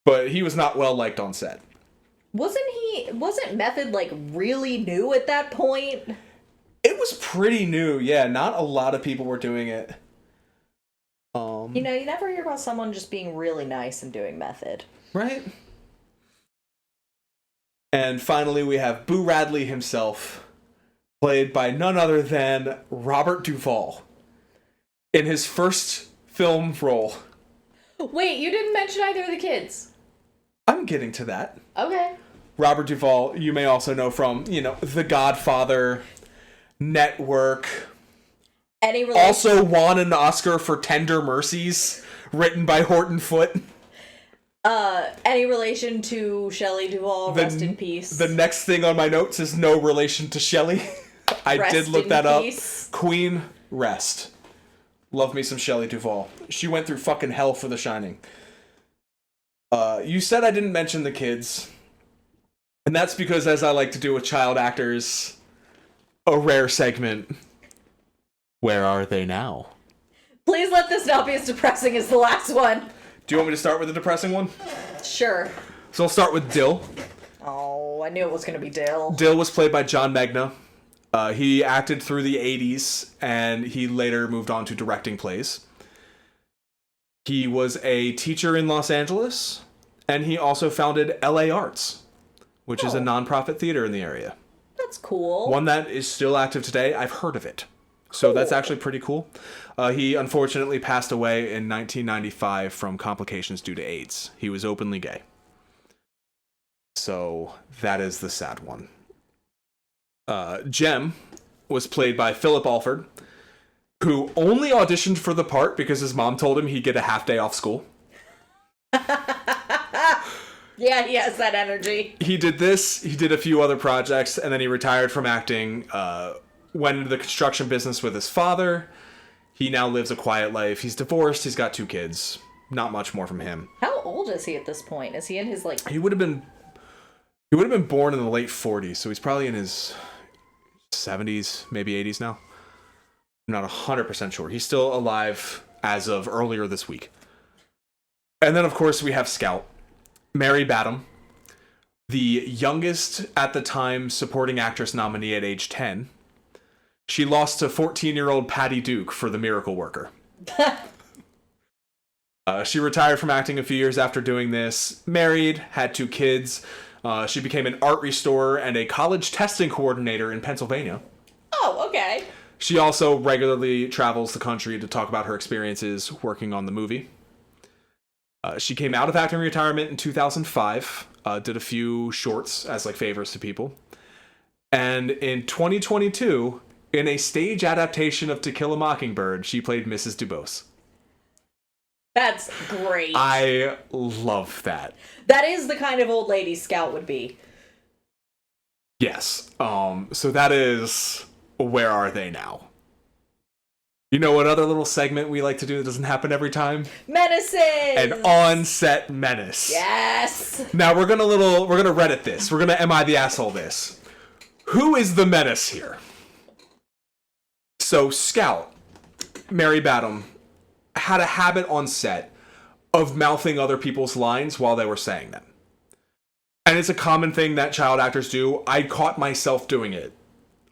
but he was not well liked on set. Wasn't Method like really new at that point? It was pretty new, yeah. Not a lot of people were doing it. You know, you never hear about someone just being really nice and doing method. Right? And finally, we have Boo Radley himself, played by none other than Robert Duvall, in his first film role. Wait, you didn't mention either of the kids. I'm getting to that. Okay. Robert Duvall, you may also know from, you know, The Godfather, Network. Any relation? Also won an Oscar for Tender Mercies, written by Horton Foote. Any relation to Shelley Duvall? Rest in peace. The next thing on my notes is no relation to Shelley. I did look that up. Queen, rest. Love me some Shelley Duvall. She went through fucking hell for The Shining. You said I didn't mention the kids. And that's because, as I like to do with child actors, a rare segment. Where are they now? Please let this not be as depressing as the last one. Do you want me to start with the depressing one? Sure. So I'll start with Dill. Oh, I knew it was going to be Dill. Dill was played by John Magna. He acted through the 80s, and he later moved on to directing plays. He was a teacher in Los Angeles, and he also founded LA Arts, which is a nonprofit theater in the area. That's cool. One that is still active today. I've heard of it. So that's actually pretty cool. He unfortunately passed away in 1995 from complications due to AIDS. He was openly gay. So that is the sad one. Jem was played by Philip Alford, who only auditioned for the part because his mom told him he'd get a half day off school. Yeah, he has that energy. He did this, he did a few other projects, and then he retired from acting, went into the construction business with his father. He now lives a quiet life. He's divorced, he's got 2 kids. Not much more from him. How old is he at this point? Is he in his, like... He would have been born in the late 40s, so he's probably in his 70s, maybe 80s now. I'm not 100% sure. He's still alive as of earlier this week. And then, of course, we have Scout. Mary Badham, the youngest at the time supporting actress nominee at age 10. She lost to 14-year-old Patty Duke for The Miracle Worker. She retired from acting a few years after doing this, married, had 2 kids. She became an art restorer and a college testing coordinator in Pennsylvania. Oh, okay. She also regularly travels the country to talk about her experiences working on the movie. She came out of acting retirement in 2005, did a few shorts as like favors to people. And in 2022, in a stage adaptation of To Kill a Mockingbird, she played Mrs. Dubose. That's great. I love that. That is the kind of old lady Scout would be. Yes. So that is Where Are They Now? You know what other little segment we like to do that doesn't happen every time? Menaces! An on-set menace. Yes! Now we're gonna Reddit this. We're gonna Am I the Asshole this. Who is the menace here? So Scout, Mary Badham, had a habit on set of mouthing other people's lines while they were saying them. And it's a common thing that child actors do. I caught myself doing it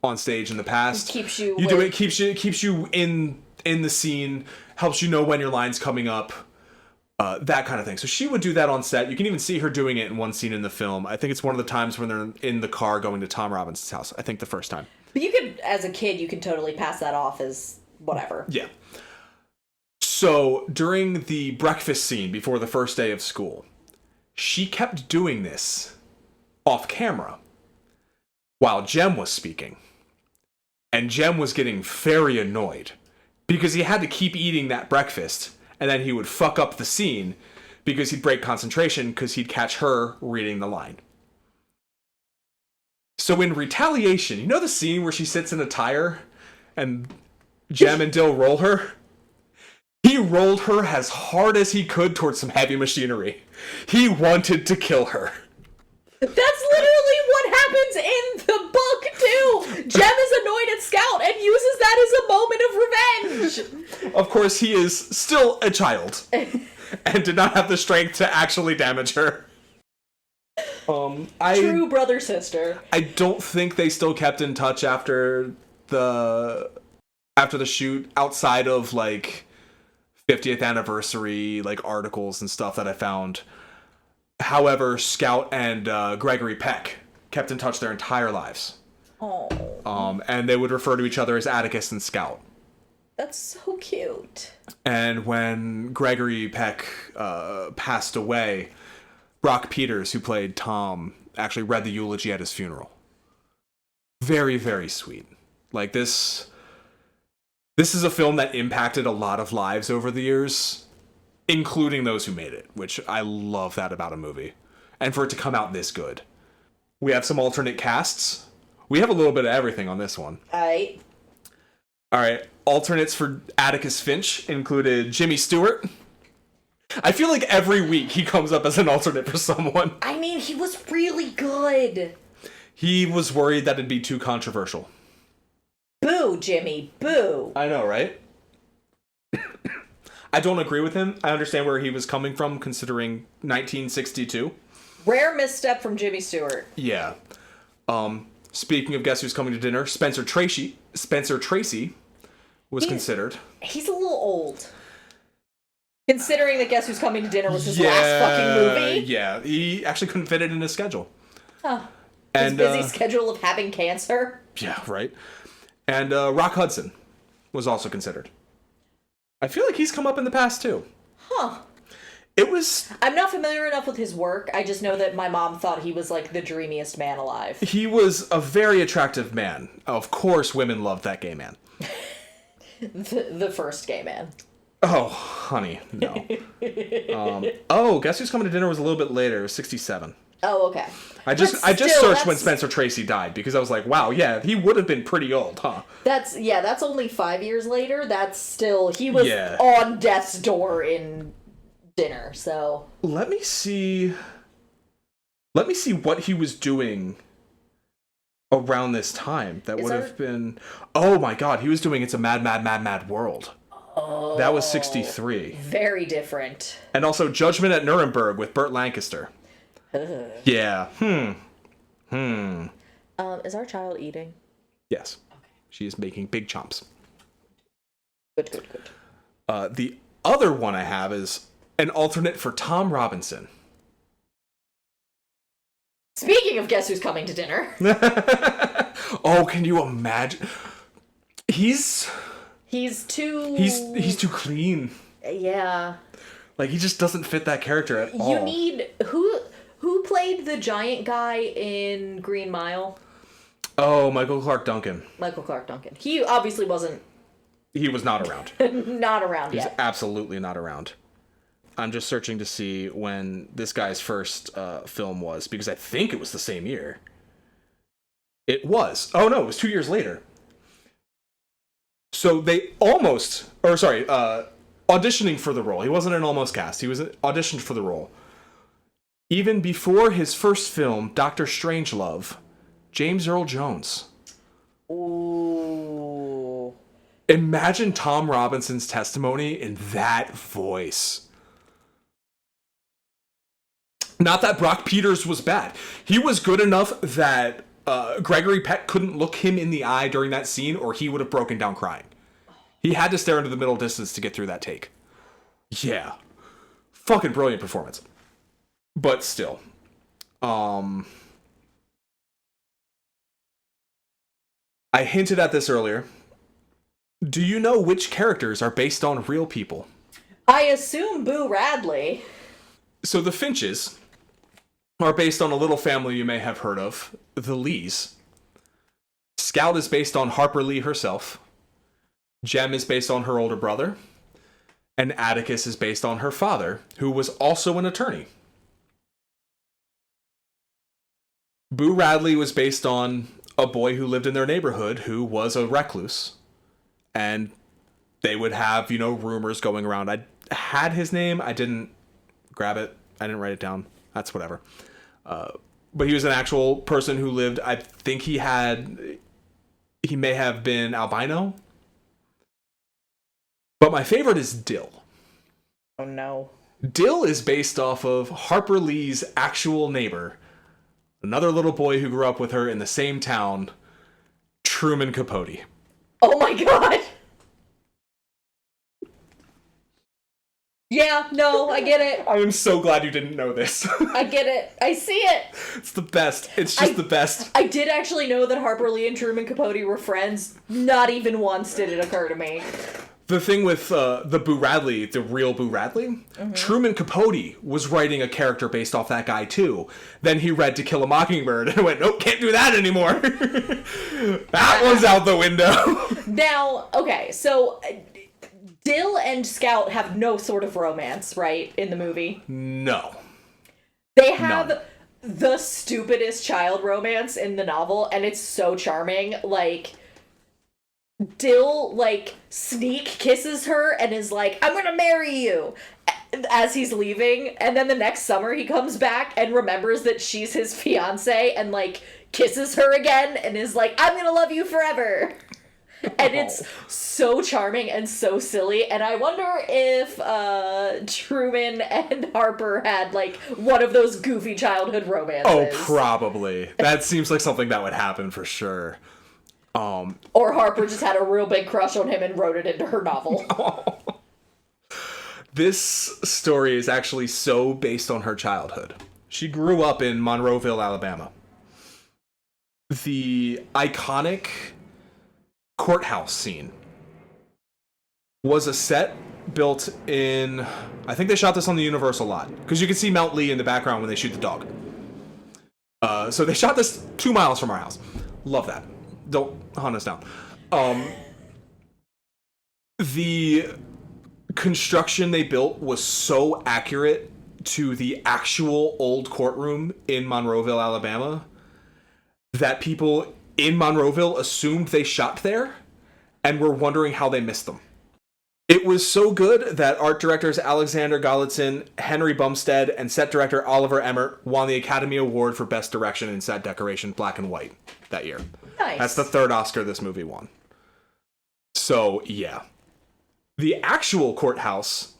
on stage in the past. Keeps you do it. Keeps you in the scene. Helps you know when your line's coming up. That kind of thing. So she would do that on set. You can even see her doing it in one scene in the film. I think it's one of the times when they're in the car going to Tom Robinson's house. I think the first time. But you could, as a kid, you can totally pass that off as whatever. Yeah. So during the breakfast scene before the first day of school, she kept doing this off camera while Jem was speaking. And Jem was getting very annoyed because he had to keep eating that breakfast. And then he would fuck up the scene because he'd break concentration because he'd catch her reading the line. So in retaliation, you know the scene where she sits in a tire and Jem and Dill roll her? He rolled her as hard as he could towards some heavy machinery. He wanted to kill her. That's literally what happens in the book, too! Jem is annoyed at Scout and uses that as a moment of revenge! Of course, he is still a child and did not have the strength to actually damage her. True brother-sister. I don't think they still kept in touch after the shoot, outside of, like, 50th anniversary, like, articles and stuff that I found. However, Scout and Gregory Peck kept in touch their entire lives. Oh. And they would refer to each other as Atticus and Scout. That's so cute. And when Gregory Peck passed away, Brock Peters, who played Tom, actually read the eulogy at his funeral. Very, very sweet. Like, this is a film that impacted a lot of lives over the years, including those who made it, which I love that about a movie. And for it to come out this good. We have some alternate casts. We have a little bit of everything on this one. Alright. Alternates for Atticus Finch included Jimmy Stewart. I feel like every week he comes up as an alternate for someone. I mean, he was really good. He was worried that it'd be too controversial. Boo, Jimmy, boo. I know, right? I don't agree with him. I understand where he was coming from, considering 1962. Rare misstep from Jimmy Stewart. Yeah. Speaking of Guess Who's Coming to Dinner, Spencer Tracy was considered. He's a little old. Considering that Guess Who's Coming to Dinner was his last fucking movie. Yeah, he actually couldn't fit it in his schedule. Huh. His busy schedule of having cancer. Yeah, right. And Rock Hudson was also considered. I feel like he's come up in the past, too. Huh. I'm not familiar enough with his work. I just know that my mom thought he was, like, the dreamiest man alive. He was a very attractive man. Of course, women loved that gay man. the first gay man. Oh, honey, no. Guess Who's Coming to Dinner was a little bit later. It was 67. Oh, okay. I just searched when Spencer Tracy died because I was like, wow, yeah, he would have been pretty old, huh? That's only 5 years later. That's still, he was on death's door in Dinner, so. Let me see what he was doing around this time. That would have been, oh my god, he was doing It's a Mad, Mad, Mad, Mad World. Oh. That was 63. Very different. And also Judgment at Nuremberg with Burt Lancaster. Yeah. Is our child eating? Yes. Okay. She is making big chomps. Good. The other one I have is an alternate for Tom Robinson. Speaking of Guess Who's Coming to Dinner. Oh, can you imagine? He's too clean. Yeah. Like, he just doesn't fit that character at all. You need... Who played the giant guy in Green Mile? Oh, Michael Clark Duncan. He obviously wasn't... He was not around. Not around yet. He's absolutely not around. I'm just searching to see when this guy's first film was, because I think it was the same year. It was. Oh, no, it was 2 years later. So they auditioning for the role. He wasn't an almost cast. He was auditioned for the role. Even before his first film, Dr. Strangelove, James Earl Jones. Ooh. Imagine Tom Robinson's testimony in that voice. Not that Brock Peters was bad. He was good enough that Gregory Peck couldn't look him in the eye during that scene or he would have broken down crying. He had to stare into the middle distance to get through that take. Yeah. Fucking brilliant performance. But still. I hinted at this earlier. Do you know which characters are based on real people? I assume Boo Radley. So the Finches are based on a little family you may have heard of, the Lees. Scout is based on Harper Lee herself. Jem is based on her older brother. And Atticus is based on her father, who was also an attorney. Boo Radley was based on a boy who lived in their neighborhood who was a recluse. And they would have, rumors going around. I had his name. I didn't grab it. I didn't write it down. That's whatever. But he was an actual person who lived, I think he may have been albino. But my favorite is Dill. Oh no. Dill is based off of Harper Lee's actual neighbor, another little boy who grew up with her in the same town, Truman Capote. Oh my god! Yeah, no, I get it. I am so glad you didn't know this. I get it. I see it. It's the best. It's just the best. I did actually know that Harper Lee and Truman Capote were friends. Not even once did it occur to me. The thing with the Boo Radley, the real Boo Radley, Truman Capote was writing a character based off that guy too. Then he read To Kill a Mockingbird and went, nope, can't do that anymore. That one's out the window. Now, okay, so Dill and Scout have no sort of romance, right, in the movie? No. They have the stupidest child romance in the novel, and it's so charming. Like, Dill, sneak kisses her and is like, I'm gonna marry you, as he's leaving, and then the next summer he comes back and remembers that she's his fiance and, kisses her again and is like, I'm gonna love you forever. And it's so charming and so silly, and I wonder if Truman and Harper had, one of those goofy childhood romances. Oh, probably. That seems like something that would happen for sure. Or Harper just had a real big crush on him and wrote it into her novel. This story is actually so based on her childhood. She grew up in Monroeville, Alabama. The iconic courthouse scene was a set built in... I think they shot this on the Universal lot, because you can see Mount Lee in the background when they shoot the dog. So they shot this 2 miles from our house. Love that. Don't hunt us down. The construction they built was so accurate to the actual old courtroom in Monroeville, Alabama, that people in Monroeville assumed they shot there and were wondering how they missed them. It was so good that art directors Alexander Galitzin, Henry Bumstead, and set director Oliver Emmert won the Academy Award for Best Direction in Set Decoration Black and White that year. Nice. That's the third Oscar this movie won. So, yeah. The actual courthouse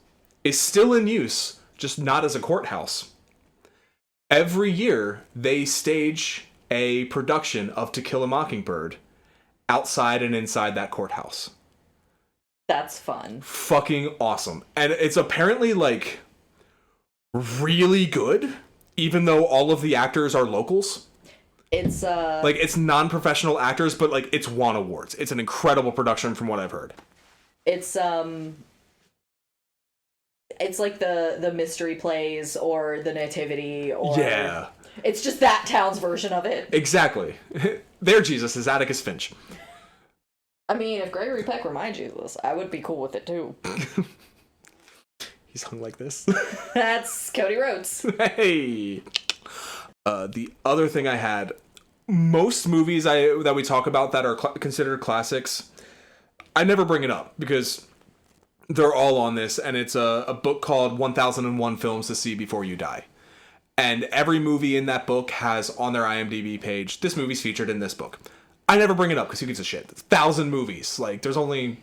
is still in use, just not as a courthouse. Every year, they stage a production of To Kill a Mockingbird outside and inside that courthouse. That's fun. Fucking awesome. And it's apparently, really good, even though all of the actors are locals. It's, it's non-professional actors, but, it's won awards. It's an incredible production from what I've heard. It's like the Mystery Plays or the Nativity or... Yeah. It's just that town's version of it. Exactly. Their Jesus is Atticus Finch. I mean, if Gregory Peck were my Jesus, I would be cool with it too. He's hung like this. That's Cody Rhodes. Hey! The other thing I had, most movies that we talk about that are considered classics, I never bring it up because they're all on this, and it's a book called 1001 Films to See Before You Die. And every movie in that book has on their IMDb page, this movie's featured in this book. I never bring it up because who gives a shit? It's 1,000 movies. There's only...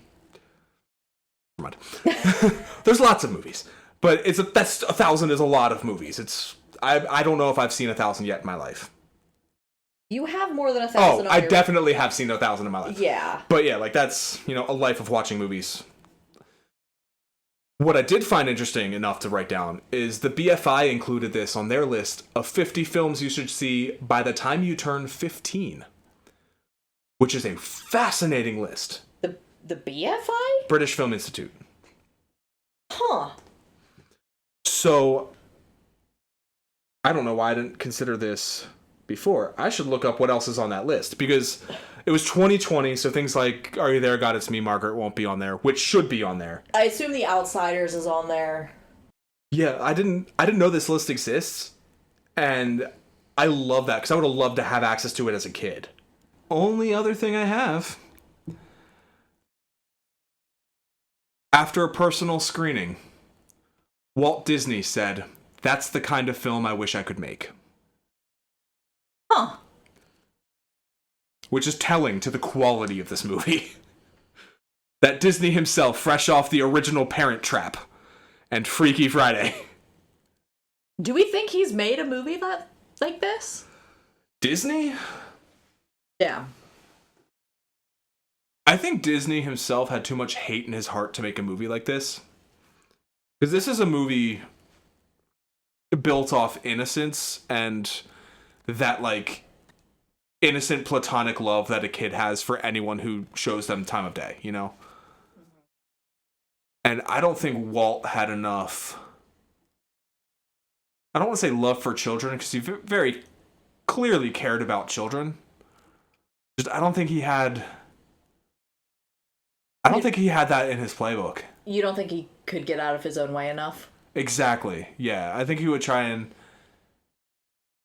Never mind. There's lots of movies. But that's 1,000 is a lot of movies. I don't know if I've seen 1,000 yet in my life. You have more than 1,000 I definitely have seen 1,000 in my life. Yeah. But yeah, like that's, a life of watching movies. What I did find interesting enough to write down is the BFI included this on their list of 50 films you should see by the time you turn 15. Which is a fascinating list. The BFI? British Film Institute. Huh. So, I don't know why I didn't consider this before. I should look up what else is on that list, because it was 2020, so things like Are You There, God, It's Me, Margaret won't be on there, which should be on there. I assume The Outsiders is on there. Yeah, I didn't know this list exists, and I love that, because I would have loved to have access to it as a kid. Only other thing I have, after a personal screening, Walt Disney said, "That's the kind of film I wish I could make." Huh. Which is telling to the quality of this movie. That Disney himself, fresh off the original Parent Trap and Freaky Friday. Do we think he's made a movie like this? Disney? Yeah. I think Disney himself had too much hate in his heart to make a movie like this. Because this is a movie built off innocence and that, like, innocent platonic love that a kid has for anyone who shows them time of day, And I don't think Walt had enough... I don't want to say love for children, because he very clearly cared about children. I don't think he had... I don't think he had that in his playbook. You don't think he could get out of his own way enough? Exactly. Yeah, I think he would try and...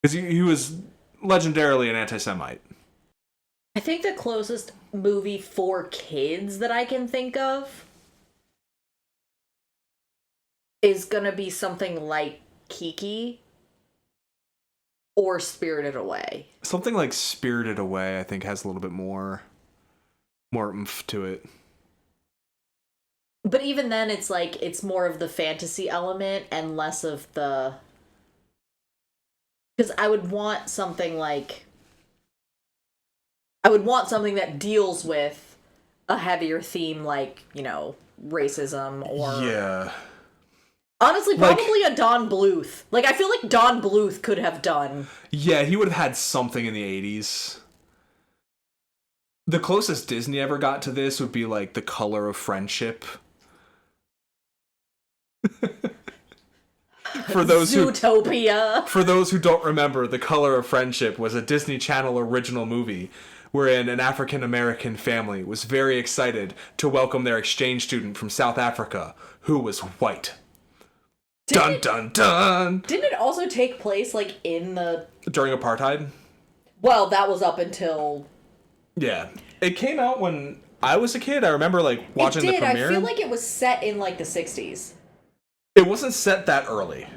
Because he was legendarily an anti-Semite. I think the closest movie for kids that I can think of is gonna be something like Kiki or Spirited Away. Something like Spirited Away, I think, has a little bit more oomph to it. But even then, it's like, it's more of the fantasy element and less of the... Because I would want something like... I would want something that deals with a heavier theme like, racism or... Yeah. Honestly, probably a Don Bluth. Like, I feel like Don Bluth could have done... Yeah, he would have had something in the 80s. The closest Disney ever got to this would be, like, The Color of Friendship. For those Zootopia. For those who don't remember, The Color of Friendship was a Disney Channel original movie wherein an African-American family was very excited to welcome their exchange student from South Africa, who was white. Dun, dun, dun! Didn't it also take place, like, in the... During apartheid? Well, that was up until... Yeah. It came out when I was a kid. I remember, like, watching the premiere. I feel like it was set in, like, the 60s. It wasn't set that early.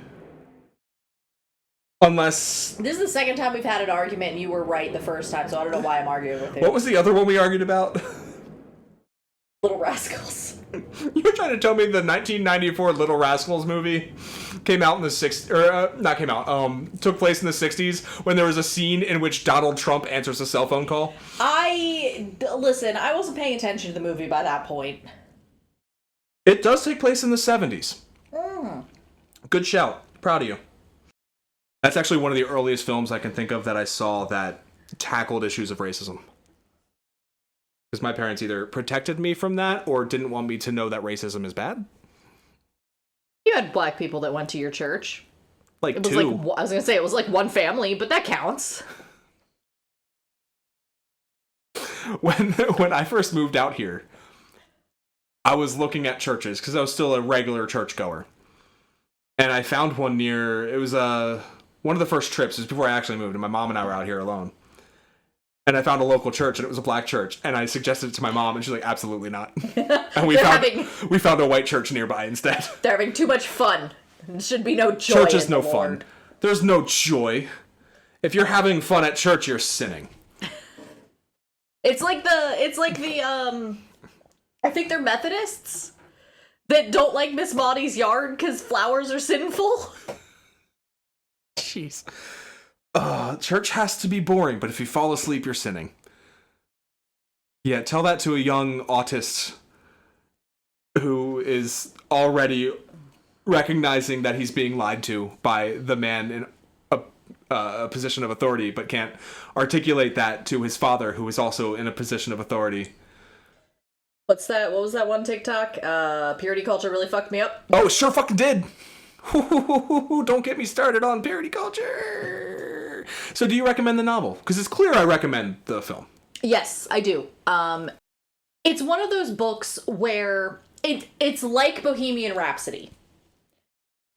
Unless... This is the second time we've had an argument and you were right the first time, so I don't know why I'm arguing with you. What was the other one we argued about? Little Rascals. You were trying to tell me the 1994 Little Rascals movie came out in the 60s, or not came out, took place in the 60s when there was a scene in which Donald Trump answers a cell phone call? Listen, I wasn't paying attention to the movie by that point. It does take place in the 70s. Good shout. Proud of you. That's actually one of the earliest films I can think of that I saw that tackled issues of racism. Because my parents either protected me from that or didn't want me to know that racism is bad. You had black people that went to your church. Like it was two. Like, I was going to say it was like one family, but that counts. When I first moved out here, I was looking at churches because I was still a regular churchgoer. And I found one near, it was one of the first trips. It was before I actually moved, and my mom and I were out here alone. And I found a local church, and it was a black church. And I suggested it to my mom, and she's like, absolutely not. And we found a white church nearby instead. They're having too much fun. There should be no joy. Church is no fun. Lord. There's no joy. If you're having fun at church, you're sinning. It's like the I think they're Methodists that don't like Miss Maudie's yard because flowers are sinful. Jeez. Church has to be boring, but if you fall asleep, you're sinning. Yeah, tell that to a young autist who is already recognizing that he's being lied to by the man in a position of authority, but can't articulate that to his father, who is also in a position of authority. What's that? What was that one TikTok? Purity culture really fucked me up. Oh, it sure fucking did. Don't get me started on purity culture. So do you recommend the novel? Because it's clear I recommend the film. Yes, I do. It's one of those books where it's like Bohemian Rhapsody.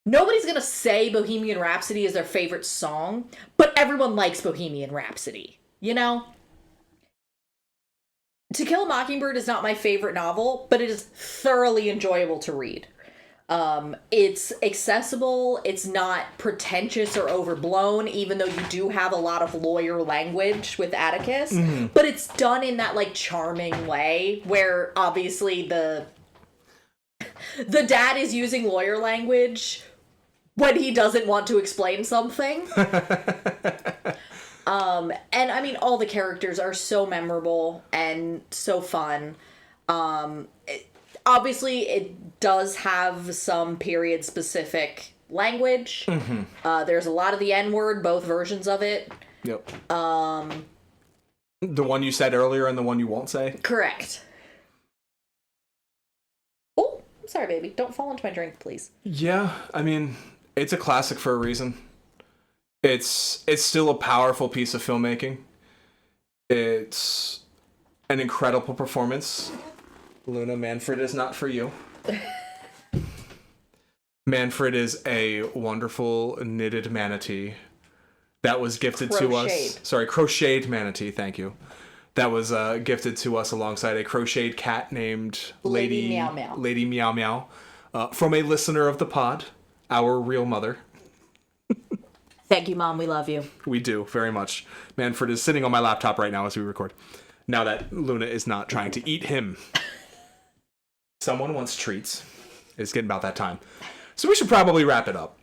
Nobody's gonna say Bohemian Rhapsody is their favorite song, but everyone likes Bohemian Rhapsody, you know? To Kill a Mockingbird is not my favorite novel, but it is thoroughly enjoyable to read. It's accessible, it's not pretentious or overblown, even though you do have a lot of lawyer language with Atticus, but it's done in that, like, charming way, where obviously the dad is using lawyer language when he doesn't want to explain something. And I mean, all the characters are so memorable and so fun. Obviously, it does have some period-specific language. There's a lot of the N-word, both versions of it. Yep. The one you said earlier and the one you won't say? Correct. Oh, I'm sorry, baby. Don't fall into my drink, please. Yeah, I mean, it's a classic for a reason. It's still a powerful piece of filmmaking. It's an incredible performance. Luna, Manfred is not for you. Manfred is a wonderful knitted manatee that was gifted to us. Sorry, crocheted manatee, thank you. That was gifted to us alongside a crocheted cat named Lady Meow Meow. Lady Meow Meow. From a listener of the pod, our real mother. Thank you, Mom. We love you. We do, very much. Manfred is sitting on my laptop right now as we record. Now that Luna is not trying to eat him. Someone wants treats. It's getting about that time. So we should probably wrap it up.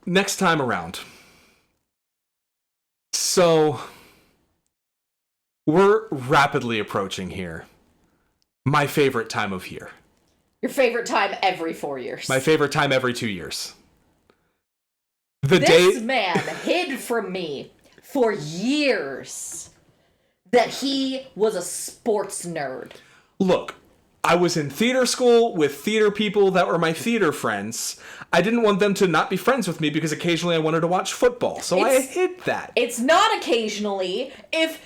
Next time around. So, we're rapidly approaching here. My favorite time of year. Your favorite time every 4 years. My favorite time every 2 years. This man hid from me for years that he was a sports nerd. Look, I was in theater school with theater people that were my theater friends. I didn't want them to not be friends with me because occasionally I wanted to watch football, so I hid that. It's not occasionally. If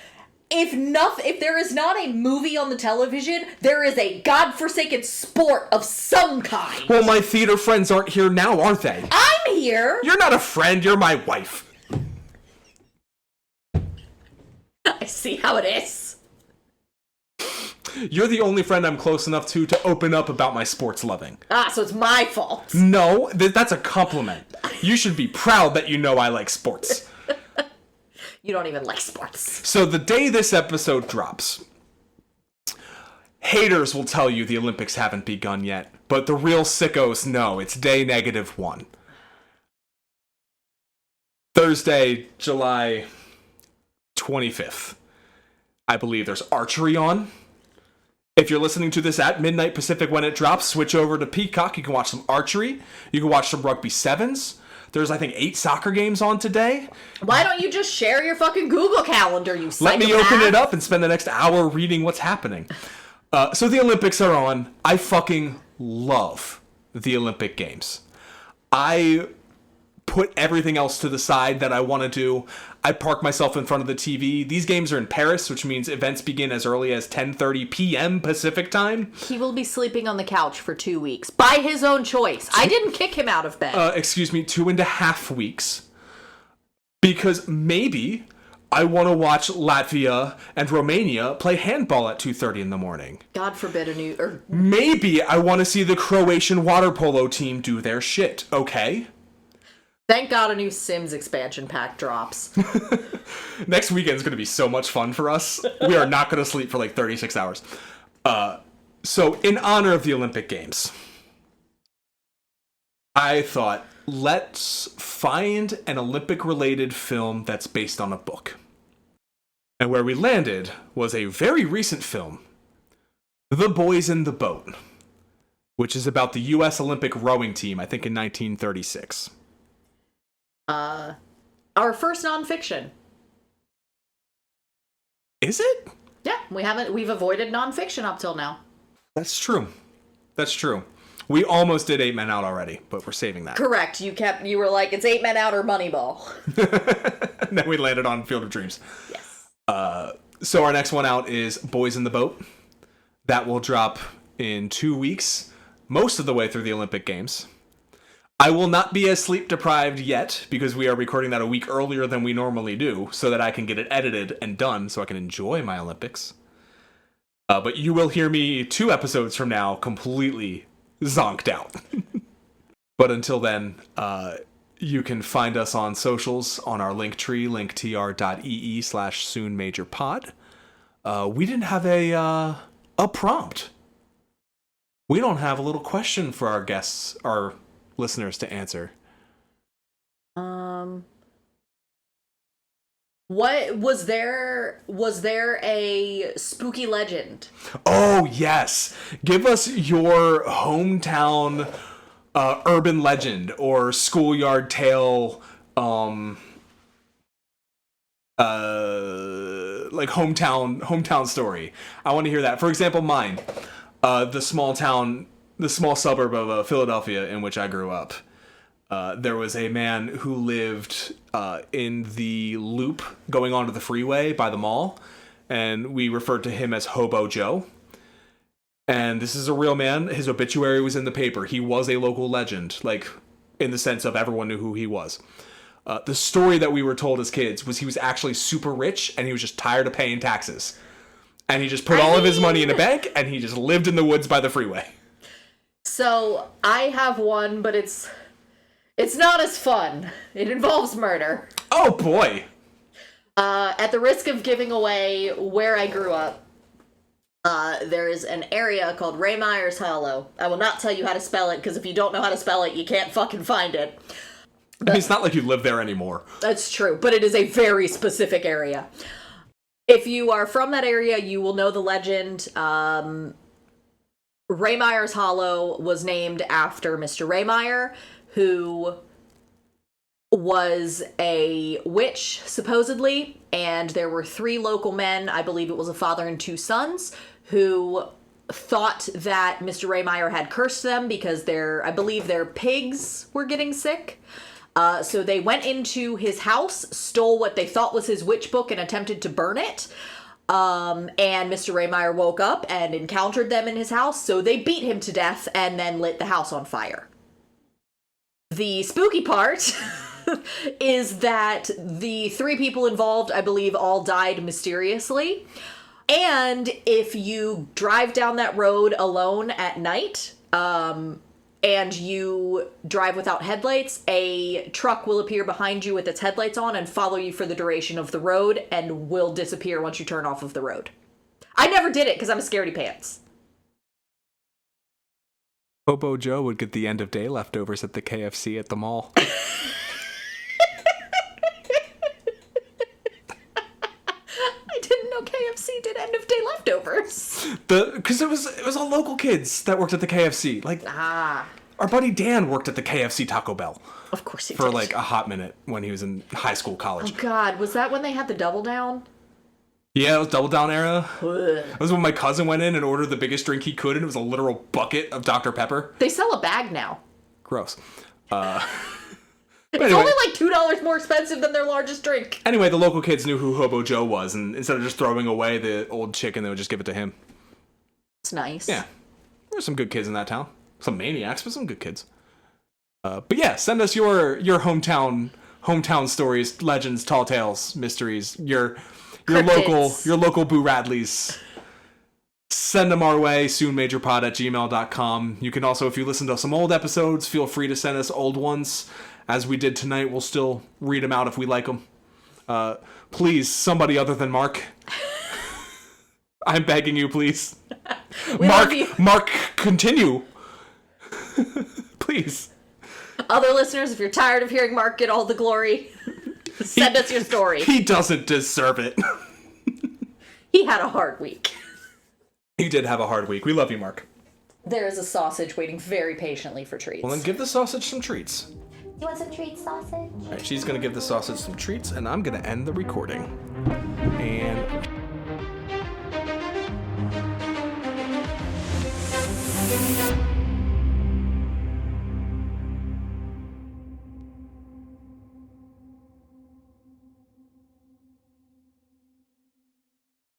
there is not a movie on the television, there is a godforsaken sport of some kind. Well, my theater friends aren't here now, are they? I'm here. You're not a friend, you're my wife. I see how it is. You're the only friend I'm close enough to open up about my sports loving. Ah, so it's my fault. No, that's a compliment. You should be proud that you know I like sports. You don't even like sports. So the day this episode drops, haters will tell you the Olympics haven't begun yet, but the real sickos know it's day -1. Thursday, July 25th. I believe there's archery on. If you're listening to this at midnight Pacific when it drops, switch over to Peacock. You can watch some archery. You can watch some rugby sevens. There's, I think, 8 soccer games on today. Why don't you just share your fucking Google Calendar, you psychopath? Let me open it up and spend the next hour reading what's happening. So the Olympics are on. I fucking love the Olympic Games. I put everything else to the side that I want to do. I park myself in front of the TV. These games are in Paris, which means events begin as early as 10:30 p.m. Pacific time. He will be sleeping on the couch for 2 weeks. By his own choice. I didn't kick him out of bed. 2.5 weeks. Because maybe I want to watch Latvia and Romania play handball at 2:30 in the morning. God forbid Maybe I want to see the Croatian water polo team do their shit, okay? Thank God a new Sims expansion pack drops. Next weekend's going to be so much fun for us. We are not going to sleep for like 36 hours. So in honor of the Olympic Games, I thought, let's find an Olympic-related film that's based on a book. And where we landed was a very recent film, The Boys in the Boat, which is about the U.S. Olympic rowing team, I think in 1936. Our first nonfiction. Is it? Yeah, we've avoided nonfiction up till now. That's true. That's true. We almost did 8 Men Out already, but we're saving that. Correct. You were like, it's 8 Men Out or Moneyball. And then we landed on Field of Dreams. Yes. So our next one out is Boys in the Boat. That will drop in 2 weeks, most of the way through the Olympic Games. I will not be as sleep deprived yet, because we are recording that a week earlier than we normally do, so that I can get it edited and done so I can enjoy my Olympics. But you will hear me 2 episodes from now completely zonked out. But until then, you can find us on socials on our link tree, linktr.ee/soonmajorpod. We didn't have a prompt. We don't have a little question for our guests, our listeners to answer. What was there a spooky legend? Oh, yes. Give us your hometown urban legend or schoolyard tale, like hometown story. I want to hear that. For example, mine, the small suburb of Philadelphia in which I grew up. There was a man who lived in the loop going onto the freeway by the mall, and we referred to him as Hobo Joe. And this is a real man. His obituary was in the paper. He was a local legend, like in the sense of everyone knew who he was. The story that we were told as kids was he was actually super rich, and he was just tired of paying taxes. And he just put all of his money in a bank, and he just lived in the woods by the freeway. So I have one, but it's not as fun. It involves murder. Oh, boy. At the risk of giving away where I grew up, there is an area called Raymeyer's Hollow. I will not tell you how to spell it, because if you don't know how to spell it, you can't fucking find it. I mean, it's not like you live there anymore. That's true, but it is a very specific area. If you are from that area, you will know the legend. Raymeyer's Hollow was named after Mr. Raymeyer, who was a witch, supposedly, and there were 3 local men, I believe it was a father and 2 sons, who thought that Mr. Raymeyer had cursed them because I believe their pigs were getting sick. So they went into his house, stole what they thought was his witch book, and attempted to burn it. And Mr. Raymeyer woke up and encountered them in his house, so they beat him to death and then lit the house on fire. The spooky part is that the 3 people involved, I believe, all died mysteriously. And if you drive down that road alone at night, and you drive without headlights, a truck will appear behind you with its headlights on and follow you for the duration of the road and will disappear once you turn off of the road. I never did it because I'm a scaredy pants. Hobo Joe would get the end of day leftovers at the KFC at the mall. I didn't know KFC did end of day leftovers. Because it was all local kids that worked at the KFC. Like, our buddy Dan worked at the KFC Taco Bell. Of course he did. For like a hot minute when he was in high school, college. Oh God, was that when they had the Double Down? Yeah, it was Double Down era. Ugh. It was when my cousin went in and ordered the biggest drink he could, and it was a literal bucket of Dr. Pepper. They sell a bag now. Gross. It's only like $2 more expensive than their largest drink. Anyway, the local kids knew who Hobo Joe was, and instead of just throwing away the old chicken, they would just give it to him. It's nice. Yeah. There were some good kids in that town. Some maniacs, but some good kids. But yeah, send us your hometown stories, legends, tall tales, mysteries, your local Boo Radleys. Send them our way, soonmajorpod@gmail.com. You can also, if you listen to some old episodes, feel free to send us old ones. As we did tonight, we'll still read them out if we like them. Please, somebody other than Mark. I'm begging you, please. Love you. Mark, continue. Please. Other listeners, if you're tired of hearing Mark get all the glory, send us your story. He doesn't deserve it. He had a hard week. He did have a hard week. We love you, Mark. There is a sausage waiting very patiently for treats. Well, then give the sausage some treats. You want some treats, sausage? All right, she's going to give the sausage some treats, and I'm going to end the recording. And...